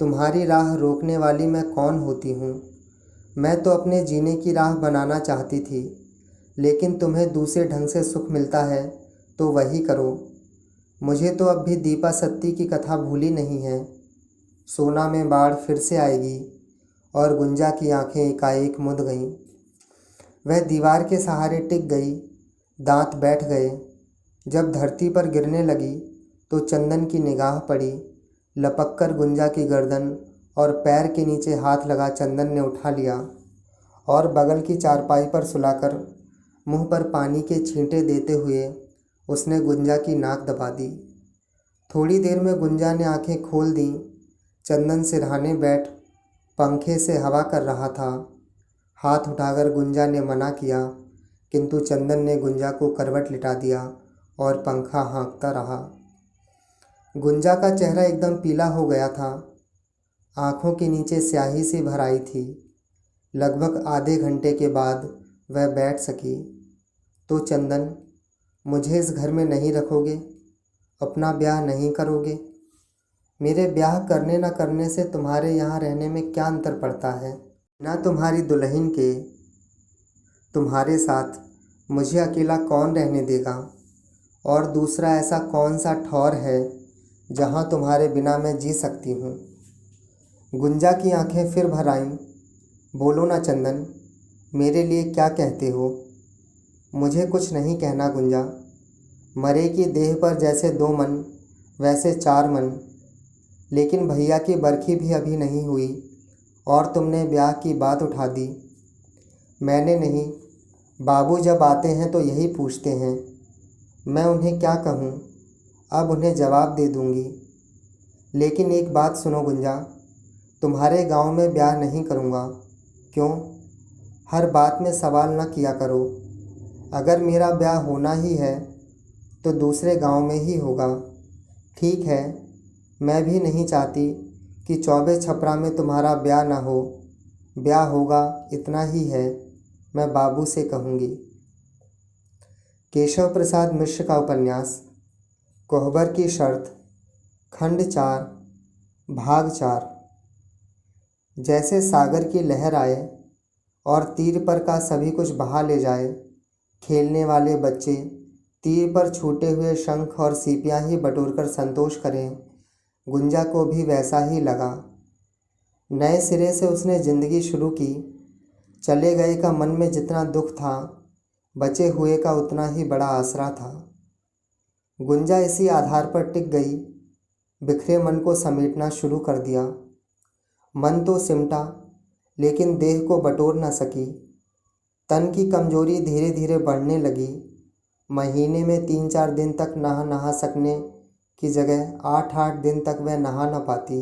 तुम्हारी राह रोकने वाली मैं कौन होती हूँ। मैं तो अपने जीने की राह बनाना चाहती थी, लेकिन तुम्हें दूसरे ढंग से सुख मिलता है तो वही करो। मुझे तो अब भी दीपा सत्ती की कथा भूली नहीं है। सोना में बाढ़ फिर से आएगी। और गुंजा की आंखें एकाएक मुद गईं। वह दीवार के सहारे टिक गई, दांत बैठ गए। जब धरती पर गिरने लगी तो चंदन की निगाह पड़ी। लपक कर गुंजा की गर्दन और पैर के नीचे हाथ लगा चंदन ने उठा लिया और बगल की चारपाई पर सुलाकर मुंह पर पानी के छींटे देते हुए उसने गुंजा की नाक दबा दी। थोड़ी देर में गुंजा ने आंखें खोल दी। चंदन सिरहाने बैठ पंखे से हवा कर रहा था। हाथ उठाकर गुंजा ने मना किया, किंतु चंदन ने गुंजा को करवट लिटा दिया और पंखा हाँकता रहा। गुंजा का चेहरा एकदम पीला हो गया था। आँखों के नीचे स्याही सी भर आई थी। लगभग आधे घंटे के बाद वह बैठ सकी। तो चंदन, मुझे इस घर में नहीं रखोगे? अपना ब्याह नहीं करोगे? मेरे ब्याह करने न करने से तुम्हारे यहाँ रहने में क्या अंतर पड़ता है? ना तुम्हारी दुल्हन के तुम्हारे साथ मुझे अकेला कौन रहने देगा? और दूसरा, ऐसा कौन सा ठौर है जहाँ तुम्हारे बिना मैं जी सकती हूँ। गुंजा की आंखें फिर भर आईं। बोलो ना चंदन, मेरे लिए क्या कहते हो? मुझे कुछ नहीं कहना गुंजा। मरे की देह पर जैसे 2 मन, वैसे 4 मन। लेकिन भैया की बरखी भी अभी नहीं हुई और तुमने ब्याह की बात उठा दी। मैंने नहीं, बाबू जब आते हैं तो यही पूछते हैं। मैं उन्हें क्या कहूँ? अब उन्हें जवाब दे दूँगी। लेकिन एक बात सुनो गुंजा, तुम्हारे गांव में ब्याह नहीं करूँगा। क्यों? हर बात में सवाल न किया करो। अगर मेरा ब्याह होना ही है तो दूसरे गांव में ही होगा। ठीक है, मैं भी नहीं चाहती कि चौबे छपरा में तुम्हारा ब्याह ना हो। ब्याह होगा, इतना ही है, मैं बाबू से कहूँगी। केशव प्रसाद मिश्र का उपन्यास कोहबर की शर्त, खंड 4, भाग 4। जैसे सागर की लहर आए और तीर पर का सभी कुछ बहा ले जाए, खेलने वाले बच्चे तीर पर छूटे हुए शंख और सीपियाँ ही बटोरकर संतोष करें, गुंजा को भी वैसा ही लगा। नए सिरे से उसने ज़िंदगी शुरू की। चले गए का मन में जितना दुख था, बचे हुए का उतना ही बड़ा आसरा था। गुंजा इसी आधार पर टिक गई। बिखरे मन को समेटना शुरू कर दिया। मन तो सिमटा, लेकिन देह को बटोर न सकी। तन की कमजोरी धीरे धीरे बढ़ने लगी। महीने में 3-4 दिन तक नहा सकने की जगह 8-8 दिन तक वह नहा न पाती।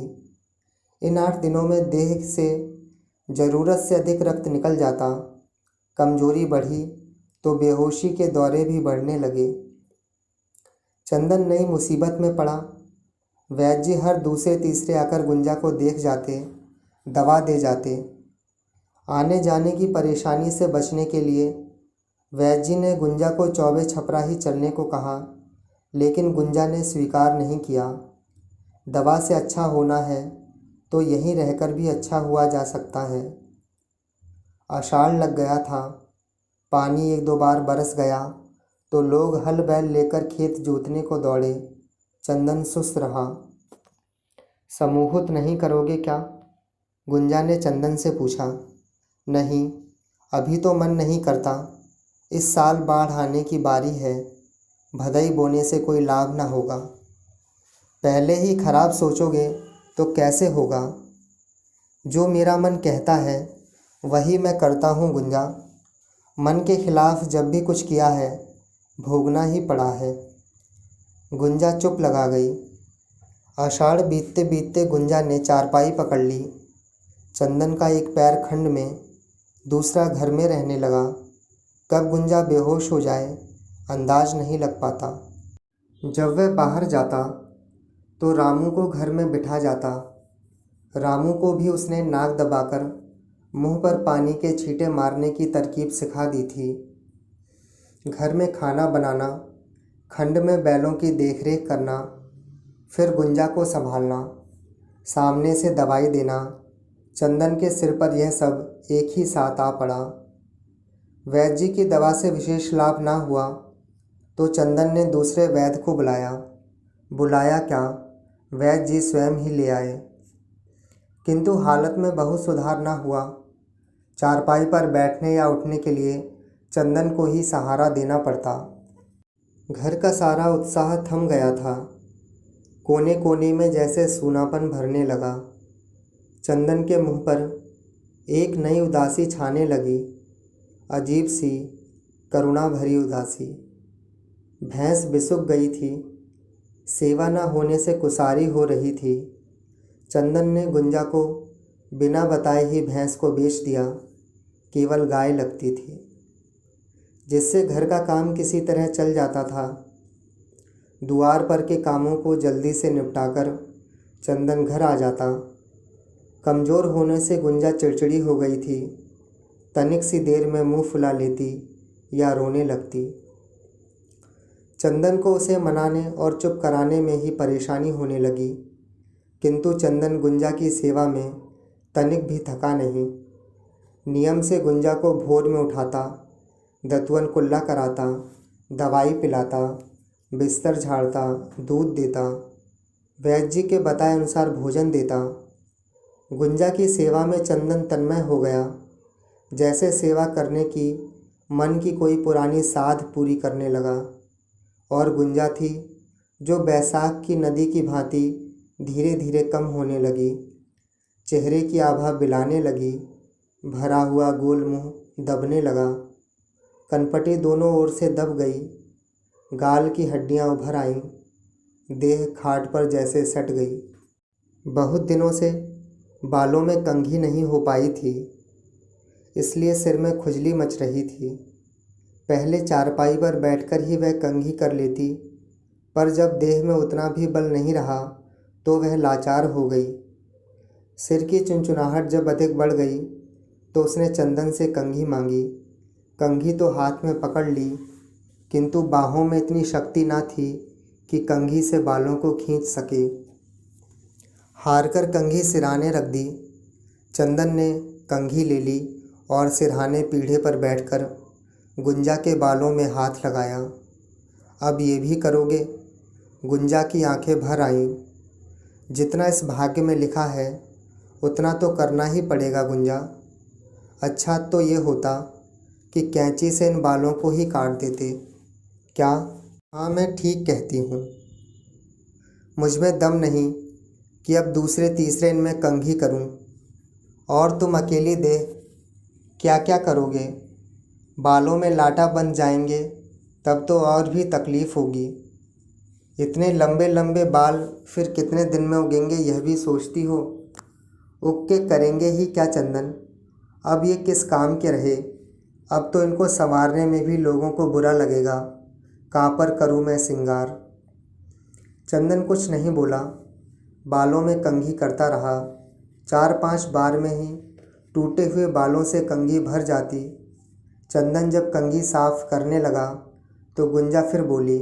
इन 8 दिनों में देह से ज़रूरत से अधिक रक्त निकल जाता। कमजोरी बढ़ी तो बेहोशी के दौरे भी बढ़ने लगे। चंदन नई मुसीबत में पड़ा। वैद्य जी हर दूसरे तीसरे आकर गुंजा को देख जाते, दवा दे जाते। आने जाने की परेशानी से बचने के लिए वैद्य जी ने गुंजा को चौबे छपरा ही चलने को कहा, लेकिन गुंजा ने स्वीकार नहीं किया। दवा से अच्छा होना है तो यहीं रहकर भी अच्छा हुआ जा सकता है। आषाढ़ लग गया था। पानी 1-2 बार बरस गया तो लोग हल बैल लेकर खेत जोतने को दौड़े। चंदन सुस्त रहा। समूहुत नहीं करोगे क्या? गुंजा ने चंदन से पूछा। नहीं, अभी तो मन नहीं करता। इस साल बाढ़ आने की बारी है। भदई बोने से कोई लाभ न होगा। पहले ही खराब सोचोगे तो कैसे होगा? जो मेरा मन कहता है वही मैं करता हूँ गुंजा। मन के खिलाफ जब भी कुछ किया है, भोगना ही पड़ा है। गुंजा चुप लगा गई। आषाढ़ बीतते बीतते गुंजा ने चारपाई पकड़ ली। चंदन का एक पैर खंड में, दूसरा घर में रहने लगा। कब गुंजा बेहोश हो जाए अंदाज नहीं लग पाता। जब वह बाहर जाता तो रामू को घर में बिठा जाता। रामू को भी उसने नाक दबाकर मुंह पर पानी के छींटे मारने की तरकीब सिखा दी थी। घर में खाना बनाना, खंड में बैलों की देखरेख करना, फिर गुंजा को संभालना, सामने से दवाई देना। चंदन के सिर पर यह सब एक ही साथ आ पड़ा। वैद्य जी की दवा से विशेष लाभ ना हुआ तो चंदन ने दूसरे वैद्य को बुलाया। बुलाया क्या, वैद्य जी स्वयं ही ले आए। किंतु हालत में बहुत सुधार ना हुआ। चारपाई पर बैठने या उठने के लिए चंदन को ही सहारा देना पड़ता। घर का सारा उत्साह थम गया था। कोने कोने में जैसे सूनापन भरने लगा। चंदन के मुंह पर एक नई उदासी छाने लगी, अजीब सी करुणा भरी उदासी। भैंस बिसुक गई थी। सेवा न होने से कुसारी हो रही थी। चंदन ने गुंजा को बिना बताए ही भैंस को बेच दिया। केवल गाय लगती थी, जिससे घर का काम किसी तरह चल जाता था। द्वार पर के कामों को जल्दी से निपटाकर चंदन घर आ जाता। कमज़ोर होने से गुंजा चिड़चिड़ी हो गई थी। तनिक सी देर में मुंह फुला लेती या रोने लगती। चंदन को उसे मनाने और चुप कराने में ही परेशानी होने लगी। किंतु चंदन गुंजा की सेवा में तनिक भी थका नहीं। नियम से गुंजा को भोर में उठाता, दतुअन कुल्ला कराता, दवाई पिलाता, बिस्तर झाड़ता, दूध देता। वैद्य जी के बताए अनुसार भोजन देता। गुंजा की सेवा में चंदन तन्मय हो गया, जैसे सेवा करने की मन की कोई पुरानी साध पूरी करने लगा। और गुंजा थी जो बैसाख की नदी की भांति धीरे धीरे कम होने लगी। चेहरे की आभा बिलाने लगी, भरा हुआ गोल मुंह दबने लगा, कनपटी दोनों ओर से दब गई, गाल की हड्डियां उभर आईं, देह खाट पर जैसे सट गई। बहुत दिनों से बालों में कंघी नहीं हो पाई थी, इसलिए सिर में खुजली मच रही थी। पहले चारपाई पर बैठकर ही वह कंघी कर लेती, पर जब देह में उतना भी बल नहीं रहा तो वह लाचार हो गई। सिर की चुनचुनाहट जब अधिक बढ़ गई तो उसने चंदन से कंघी मांगी। कंघी तो हाथ में पकड़ ली, किंतु बाहों में इतनी शक्ति ना थी कि कंघी से बालों को खींच सके। हार कर कंघी सिरहाने रख दी। चंदन ने कंघी ले ली और सिरहाने पीढ़े पर बैठकर गुंजा के बालों में हाथ लगाया। अब ये भी करोगे? गुंजा की आंखें भर आईं। जितना इस भाग्य में लिखा है उतना तो करना ही पड़ेगा गुंजा। अच्छा तो ये होता कि कैंची से इन बालों को ही काट देते। क्या? हाँ, मैं ठीक कहती हूँ। मुझ में दम नहीं कि अब दूसरे तीसरे इनमें कंघी करूँ। और तुम अकेली देह क्या क्या करोगे? बालों में लाटा बन जाएंगे, तब तो और भी तकलीफ़ होगी। इतने लंबे लंबे बाल फिर कितने दिन में उगेंगे यह भी सोचती हो? उग के करेंगे ही क्या चंदन? अब ये किस काम के रहे? अब तो इनको संवारने में भी लोगों को बुरा लगेगा। कहाँ पर करूँ मैं सिंगार? चंदन कुछ नहीं बोला, बालों में कंघी करता रहा। 4-5 बार में ही टूटे हुए बालों से कंघी भर जाती। चंदन जब कंघी साफ करने लगा तो गुंजा फिर बोली,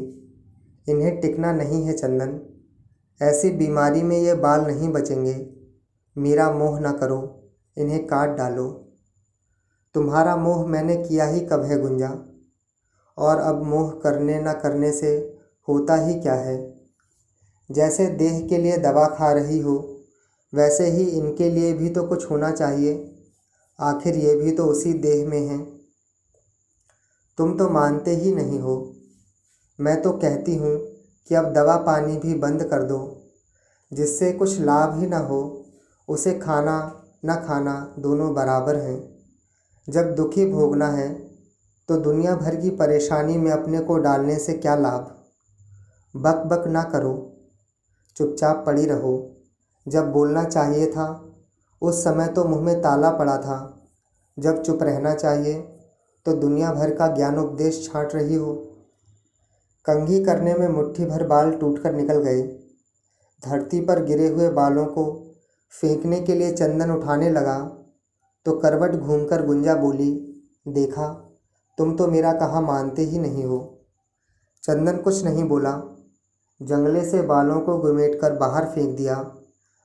इन्हें टिकना नहीं है चंदन। ऐसी बीमारी में ये बाल नहीं बचेंगे। मेरा मोह न करो, इन्हें काट डालो। तुम्हारा मोह मैंने किया ही कब है गुंजा? और अब मोह करने न करने से होता ही क्या है? जैसे देह के लिए दवा खा रही हो, वैसे ही इनके लिए भी तो कुछ होना चाहिए। आखिर ये भी तो उसी देह में हैं। तुम तो मानते ही नहीं हो। मैं तो कहती हूँ कि अब दवा पानी भी बंद कर दो। जिससे कुछ लाभ ही ना हो, उसे खाना न खाना दोनों बराबर हैं। जब दुखी भोगना है तो दुनिया भर की परेशानी में अपने को डालने से क्या लाभ? बक बक ना करो, चुपचाप पड़ी रहो। जब बोलना चाहिए था उस समय तो मुंह में ताला पड़ा था। जब चुप रहना चाहिए तो दुनिया भर का ज्ञान उपदेश छांट रही हो। कंघी करने में मुट्ठी भर बाल टूटकर निकल गए। धरती पर गिरे हुए बालों को फेंकने के लिए चंदन उठाने लगा तो करवट घूमकर गुंजा बोली, देखा, तुम तो मेरा कहा मानते ही नहीं हो। चंदन कुछ नहीं बोला, जंगले से बालों को गुमेट कर बाहर फेंक दिया।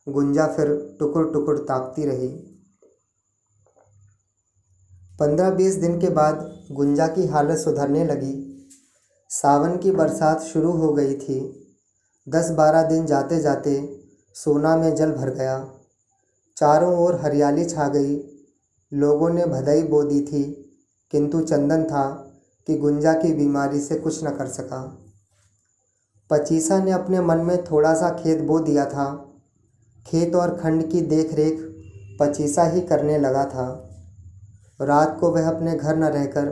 गुंजा फिर टुकुर टुकुर ताकती रही। 15-20 दिन के बाद गुंजा की हालत सुधरने लगी। सावन की बरसात शुरू हो गई थी। 10-12 दिन जाते जाते सोना में जल भर गया। चारों ओर हरियाली छा गई। लोगों ने भदई बो दी थी, किंतु चंदन था कि गुंजा की बीमारी से कुछ न कर सका। पचीसा ने अपने मन में थोड़ा सा खेत बो दिया था। खेत और खंड की देख रेख पचीसा ही करने लगा था। रात को वह अपने घर न रहकर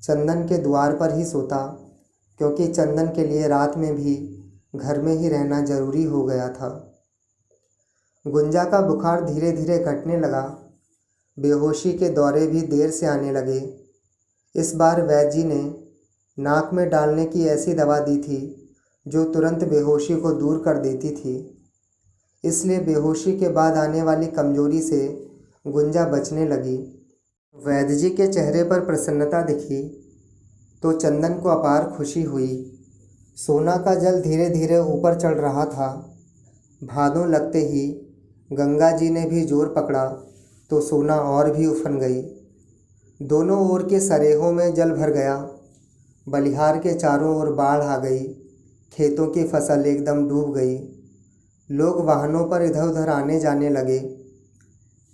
चंदन के द्वार पर ही सोता, क्योंकि चंदन के लिए रात में भी घर में ही रहना जरूरी हो गया था। गुंजा का बुखार धीरे धीरे घटने लगा। बेहोशी के दौरे भी देर से आने लगे। इस बार वैद्य जी ने नाक में डालने की ऐसी दवा दी थी जो तुरंत बेहोशी को दूर कर देती थी। इसलिए बेहोशी के बाद आने वाली कमजोरी से गुंजा बचने लगी। वैद्य जी के चेहरे पर प्रसन्नता दिखी तो चंदन को अपार खुशी हुई। सोना का जल धीरे धीरे ऊपर चढ़ रहा था। भादों लगते ही गंगा जी ने भी जोर पकड़ा तो सोना और भी उफन गई। दोनों ओर के सरेहों में जल भर गया। बलिहार के चारों ओर बाढ़ आ गई। खेतों की फसल एकदम डूब गई। लोग वाहनों पर इधर उधर आने जाने लगे।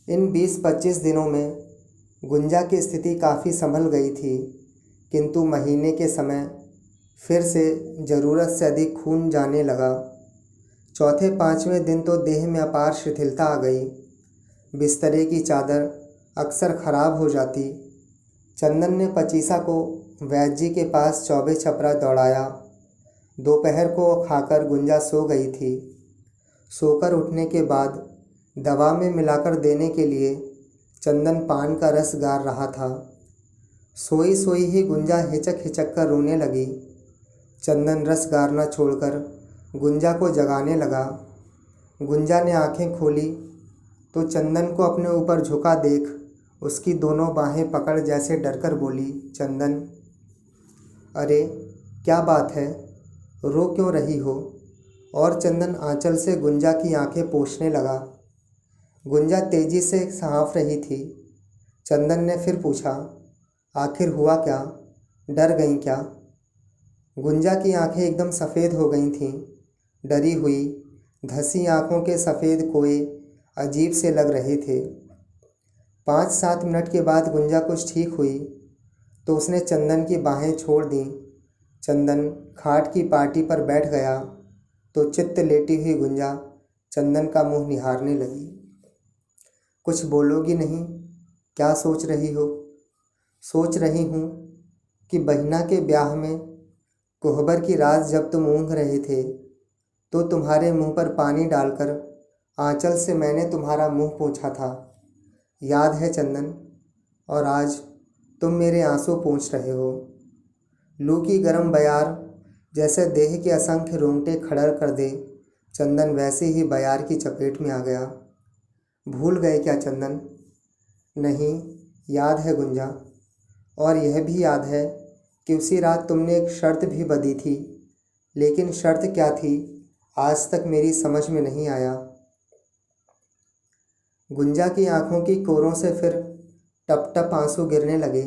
इन 20-25 दिनों में गुंजा की स्थिति काफ़ी संभल गई थी, किंतु महीने के समय फिर से ज़रूरत से अधिक खून जाने लगा। चौथे पाँचवें दिन तो देह में अपार शिथिलता आ गई। बिस्तरे की चादर अक्सर खराब हो जाती। चंदन ने पचीसा को वैद्य जी के पास चौबे छपरा दौड़ाया। दोपहर को खाकर गुंजा सो गई थी। सोकर उठने के बाद दवा में मिलाकर देने के लिए चंदन पान का रस गार रहा था। सोई सोई ही गुंजा हिचक हिचक कर रोने लगी। चंदन रस गारना छोड़कर गुंजा को जगाने लगा। गुंजा ने आंखें खोली तो चंदन को अपने ऊपर झुका देख उसकी दोनों बाहें पकड़ जैसे डरकर बोली, चंदन, अरे क्या बात है, रो क्यों रही हो? और चंदन आंचल से गुंजा की आंखें पोंछने लगा। गुंजा तेजी से हाँफ रही थी। चंदन ने फिर पूछा, आखिर हुआ क्या? डर गई क्या? गुंजा की आंखें एकदम सफ़ेद हो गई थीं। डरी हुई धसी आंखों के सफ़ेद कोए अजीब से लग रहे थे। 5-7 मिनट के बाद गुंजा कुछ ठीक हुई तो उसने चंदन की बाहें छोड़ दीं। चंदन खाट की पाटी पर बैठ गया तो चित्त लेटी हुई गुंजा चंदन का मुंह निहारने लगी। कुछ बोलोगी नहीं? क्या सोच रही हो? सोच रही हूँ कि बहिना के ब्याह में कोहबर की रात जब तुम ऊँघ रहे थे तो तुम्हारे मुंह पर पानी डालकर आंचल से मैंने तुम्हारा मुंह पोंछा था, याद है चंदन? और आज तुम मेरे आंसू पोंछ रहे हो। लू की गर्म बयार जैसे देह के असंख्य रोंगटे खड़े कर दे, चंदन वैसे ही बयार की चपेट में आ गया। भूल गए क्या चंदन? नहीं, याद है गुंजा, और यह भी याद है कि उसी रात तुमने एक शर्त भी बंधी थी, लेकिन शर्त क्या थी आज तक मेरी समझ में नहीं आया। गुंजा की आंखों की कोरों से फिर टप टप आंसू गिरने लगे।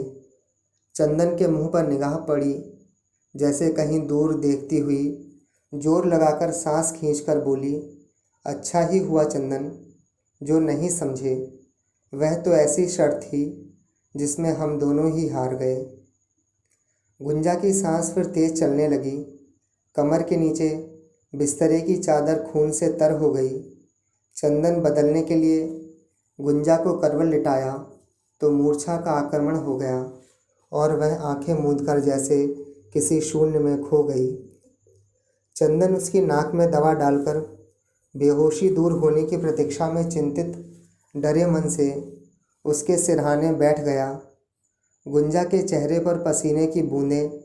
चंदन के मुंह पर निगाह पड़ी, जैसे कहीं दूर देखती हुई जोर लगाकर सांस खींचकर बोली, अच्छा ही हुआ चंदन जो नहीं समझे। वह तो ऐसी शर्त थी जिसमें हम दोनों ही हार गए। गुंजा की सांस फिर तेज चलने लगी। कमर के नीचे बिस्तरे की चादर खून से तर हो गई। चंदन बदलने के लिए गुंजा को करवट लिटाया तो मूर्छा का आक्रमण हो गया और वह आंखें मूंदकर जैसे किसी शून्य में खो गई। चंदन उसकी नाक में दवा डालकर बेहोशी दूर होने की प्रतीक्षा में चिंतित डरे मन से उसके सिरहाने बैठ गया। गुंजा के चेहरे पर पसीने की बूंदें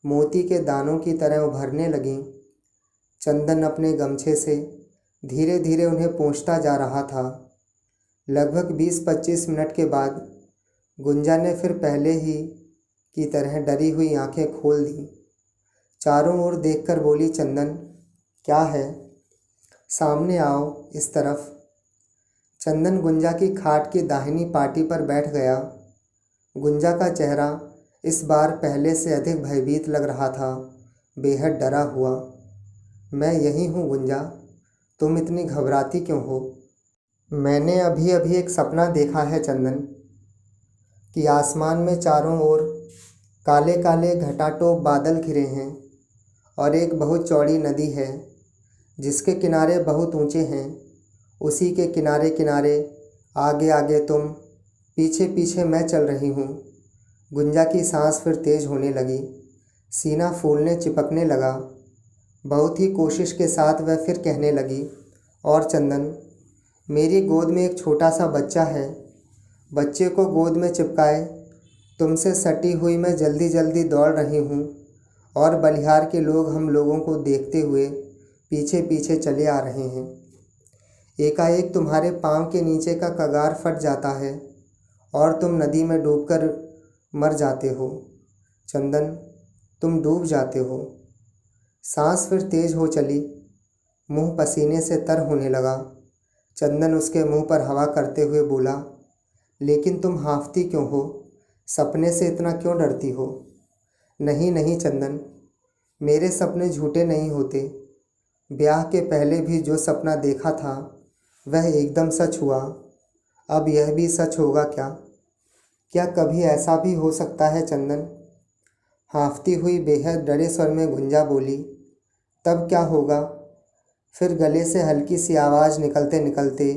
मोती के दानों की तरह उभरने लगीं। चंदन अपने गमछे से धीरे धीरे उन्हें पोंछता जा रहा था। लगभग 20-25 मिनट के बाद गुंजा ने फिर पहले ही की तरह डरी हुई आंखें खोल दी। चारों ओर देखकर बोली, चंदन, क्या है? सामने आओ, इस तरफ। चंदन गुंजा की खाट की दाहिनी पाटी पर बैठ गया। गुंजा का चेहरा इस बार पहले से अधिक भयभीत लग रहा था, बेहद डरा हुआ। मैं यही हूँ गुंजा, तुम इतनी घबराती क्यों हो? मैंने अभी अभी एक सपना देखा है चंदन, कि आसमान में चारों ओर काले काले घटाटोप बादल घिरे हैं और एक बहुत चौड़ी नदी है जिसके किनारे बहुत ऊंचे हैं। उसी के किनारे किनारे आगे आगे तुम, पीछे पीछे मैं चल रही हूँ। गुंजा की सांस फिर तेज होने लगी, सीना फूलने चिपकने लगा। बहुत ही कोशिश के साथ वह फिर कहने लगी, और चंदन, मेरी गोद में एक छोटा सा बच्चा है। बच्चे को गोद में चिपकाए तुमसे सटी हुई मैं जल्दी जल्दी दौड़ रही हूँ और बलिहार के लोग हम लोगों को देखते हुए पीछे पीछे चले आ रहे हैं। एकाएक तुम्हारे पाँव के नीचे का कगार फट जाता है और तुम नदी में डूबकर मर जाते हो। चंदन, तुम डूब जाते हो। सांस फिर तेज हो चली, मुंह पसीने से तर होने लगा। चंदन उसके मुंह पर हवा करते हुए बोला, लेकिन तुम हाँफती क्यों हो? सपने से इतना क्यों डरती हो? नहीं नहीं चंदन, मेरे सपने झूठे नहीं होते। ब्याह के पहले भी जो सपना देखा था वह एकदम सच हुआ। अब यह भी सच होगा क्या? क्या कभी ऐसा भी हो सकता है चंदन? हाँफती हुई बेहद डरे स्वर में गुंजा बोली। तब क्या होगा? फिर गले से हल्की सी आवाज़ निकलते निकलते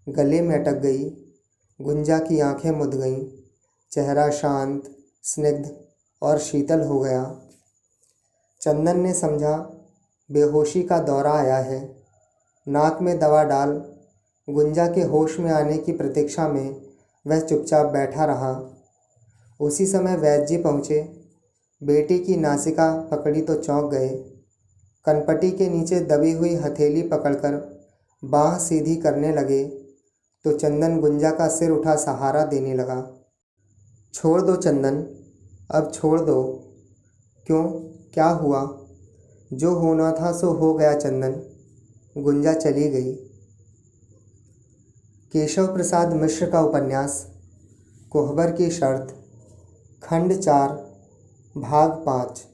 गले में अटक गई। गुंजा की आंखें मुद गईं। चेहरा शांत, स्निग्ध और शीतल हो गया। चंदन ने समझा बेहोशी का दौरा आया है। नाक में दवा डाल गुंजा के होश में आने की प्रतीक्षा में वह चुपचाप बैठा रहा। उसी समय वैद्य जी पहुँचे। बेटी की नासिका पकड़ी तो चौंक गए। कनपटी के नीचे दबी हुई हथेली पकड़कर बाँह सीधी करने लगे तो चंदन गुंजा का सिर उठा सहारा देने लगा। छोड़ दो चंदन, अब छोड़ दो। क्यों, क्या हुआ? जो होना था सो हो गया चंदन। गुंजा चली गई। केशव प्रसाद मिश्र का उपन्यास कोहबर की शर्त, खंड 4, भाग 5।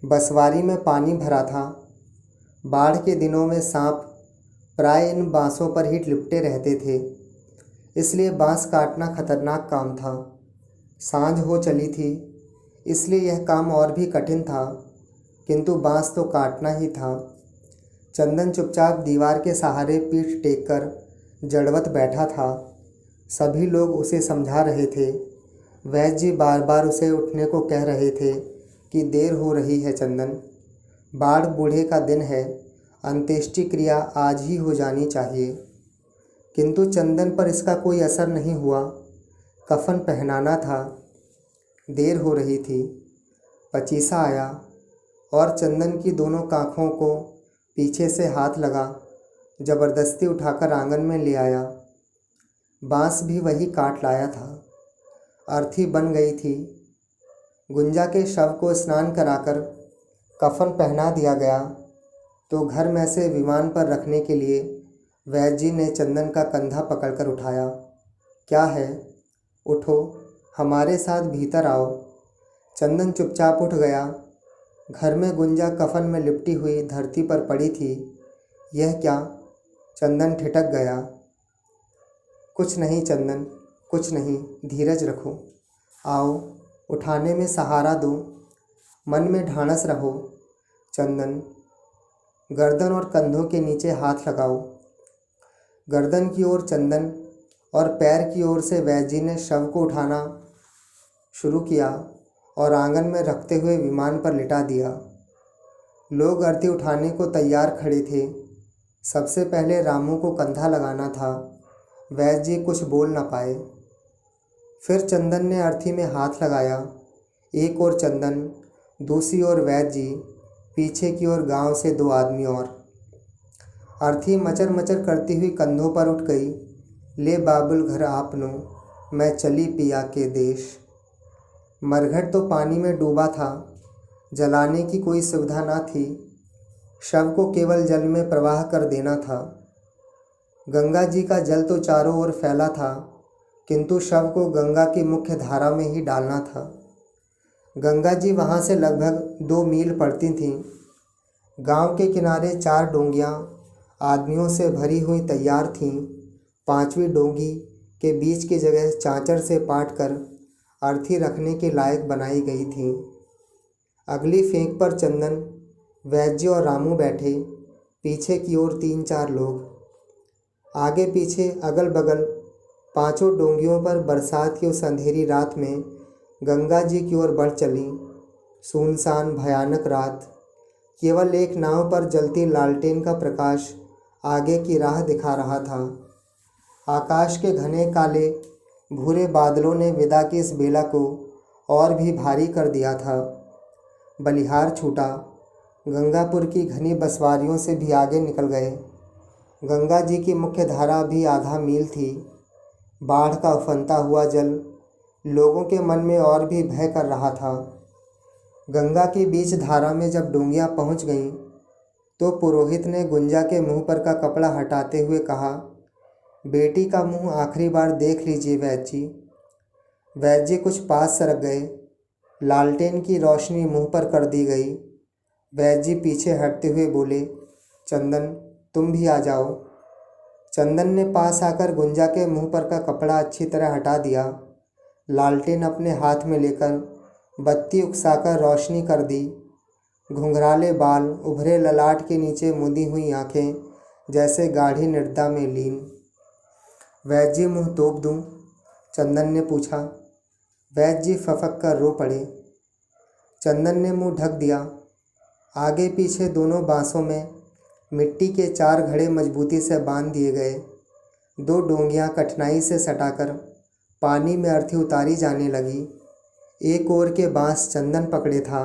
बसवारी में पानी भरा था। बाढ़ के दिनों में सांप प्राय इन बांसों पर ही लिपटे रहते थे, इसलिए बांस काटना खतरनाक काम था। सांझ हो चली थी, इसलिए यह काम और भी कठिन था, किंतु बांस तो काटना ही था। चंदन चुपचाप दीवार के सहारे पीठ टेककर जड़वत बैठा था। सभी लोग उसे समझा रहे थे। वैद्य जी बार बार उसे उठने को कह रहे थे कि देर हो रही है चंदन, बाढ़ बूढ़े का दिन है, अंत्येष्टि क्रिया आज ही हो जानी चाहिए। किंतु चंदन पर इसका कोई असर नहीं हुआ। कफन पहनाना था। देर हो रही थी। पचीसा आया और चंदन की दोनों काखों को पीछे से हाथ लगा जबरदस्ती उठाकर आंगन में ले आया। बांस भी वही काट लाया था। अर्थी बन गई थी। गुंजा के शव को स्नान कराकर कफन पहना दिया गया तो घर में से विमान पर रखने के लिए वैद्य जी ने चंदन का कंधा पकड़कर उठाया। क्या है? उठो, हमारे साथ भीतर आओ। चंदन चुपचाप उठ गया। घर में गुंजा कफन में लिपटी हुई धरती पर पड़ी थी। यह क्या? चंदन ठिठक गया। कुछ नहीं चंदन, कुछ नहीं, धीरज रखो। आओ, उठाने में सहारा दो, मन में ढाढ़स रहो। चंदन, गर्दन और कंधों के नीचे हाथ लगाओ। गर्दन की ओर चंदन और पैर की ओर से वैद्य जी ने शव को उठाना शुरू किया और आंगन में रखते हुए विमान पर लिटा दिया। लोग अर्थी उठाने को तैयार खड़े थे। सबसे पहले रामू को कंधा लगाना था। वैद्य जी कुछ बोल न पाए। फिर चंदन ने अर्थी में हाथ लगाया। एक ओर चंदन, दूसरी ओर वैद्य जी, पीछे की ओर गांव से 2 आदमी और। अर्थी मचर मचर करती हुई कंधों पर उठ गई। ले बाबुल घर आपनो, मैं चली पिया के देश। मरघट तो पानी में डूबा था। जलाने की कोई सुविधा न थी। शव को केवल जल में प्रवाह कर देना था। गंगा जी का जल तो चारों ओर फैला था, किंतु शव को गंगा की मुख्य धारा में ही डालना था। गंगा जी वहाँ से लगभग 2 मील पड़ती थीं। गांव के किनारे 4 डोंगियाँ आदमियों से भरी हुई तैयार थीं। 5वीं डोंगी के बीच की जगह चाँचर से पाट कर अर्थी रखने के लायक बनाई गई थी। अगली फेंक पर चंदन, वैद्य जी और रामू बैठे। पीछे की ओर 3-4 लोग। आगे पीछे अगल बगल 5 डोंगियों पर बरसात की उस अंधेरी रात में गंगा जी की ओर बढ़ चली। सुनसान भयानक रात। केवल एक नाव पर जलती लालटेन का प्रकाश आगे की राह दिखा रहा था। आकाश के घने काले भूरे बादलों ने विदा की इस बेला को और भी भारी कर दिया था। बलिहार छूटा। गंगापुर की घनी बसवारियों से भी आगे निकल गए। गंगा जी की मुख्य धारा भी आधा मील थी। बाढ़ का उफनता हुआ जल लोगों के मन में और भी भय कर रहा था। गंगा की बीच धारा में जब डोंगियां पहुंच गईं तो पुरोहित ने गुंजा के मुंह पर का कपड़ा हटाते हुए कहा, बेटी का मुंह आखिरी बार देख लीजिए वैद्य जी। वैद्य जी कुछ पास सरक गए। लालटेन की रोशनी मुंह पर कर दी गई। वैद्य जी पीछे हटते हुए बोले, चंदन, तुम भी आ जाओ। चंदन ने पास आकर गुंजा के मुंह पर का कपड़ा अच्छी तरह हटा दिया। लालटेन अपने हाथ में लेकर बत्ती उकसाकर रोशनी कर दी। घुंघराले बाल, उभरे ललाट के नीचे मुदी हुई आंखें जैसे गाढ़ी निद्रा में लीन। वैद्य जी, मुँह तोप दूँ? चंदन ने पूछा। वैद्य जी फफक कर रो पड़े। चंदन ने मुंह ढक दिया। आगे पीछे दोनों बांसों में मिट्टी के 4 घड़े मजबूती से बांध दिए गए। 2 डोंगियां कठिनाई से सटाकर पानी में अर्थी उतारी जाने लगी। एक ओर के बांस चंदन पकड़े था,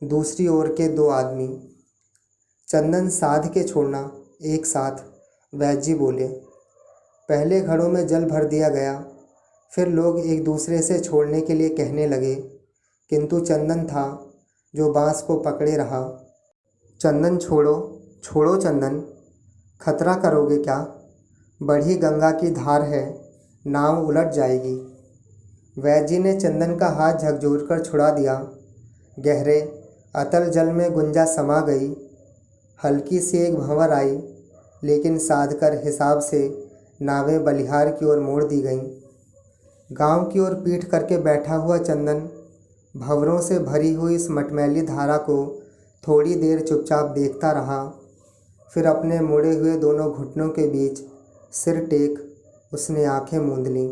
दूसरी ओर के 2 आदमी। चंदन, साध के छोड़ना, एक साथ, वैद्य जी बोले। पहले घड़ों में जल भर दिया गया। फिर लोग एक दूसरे से छोड़ने के लिए कहने लगे, किंतु चंदन था जो बांस को पकड़े रहा। चंदन, छोड़ो, छोड़ो चंदन, खतरा करोगे क्या? बढ़ी गंगा की धार है, नाव उलट जाएगी। वैद्य जी ने चंदन का हाथ झकझोरकर छुड़ा दिया। गहरे अतल जल में गुंजा समा गई। हल्की सी एक भंवर आई, लेकिन साधकर हिसाब से नावें बलिहार की ओर मोड़ दी गईं। गांव की ओर पीठ करके बैठा हुआ चंदन भंवरों से भरी हुई इस मटमैली धारा को थोड़ी देर चुपचाप देखता रहा। फिर अपने मुड़े हुए दोनों घुटनों के बीच सिर टेक उसने आंखें मूंद लीं।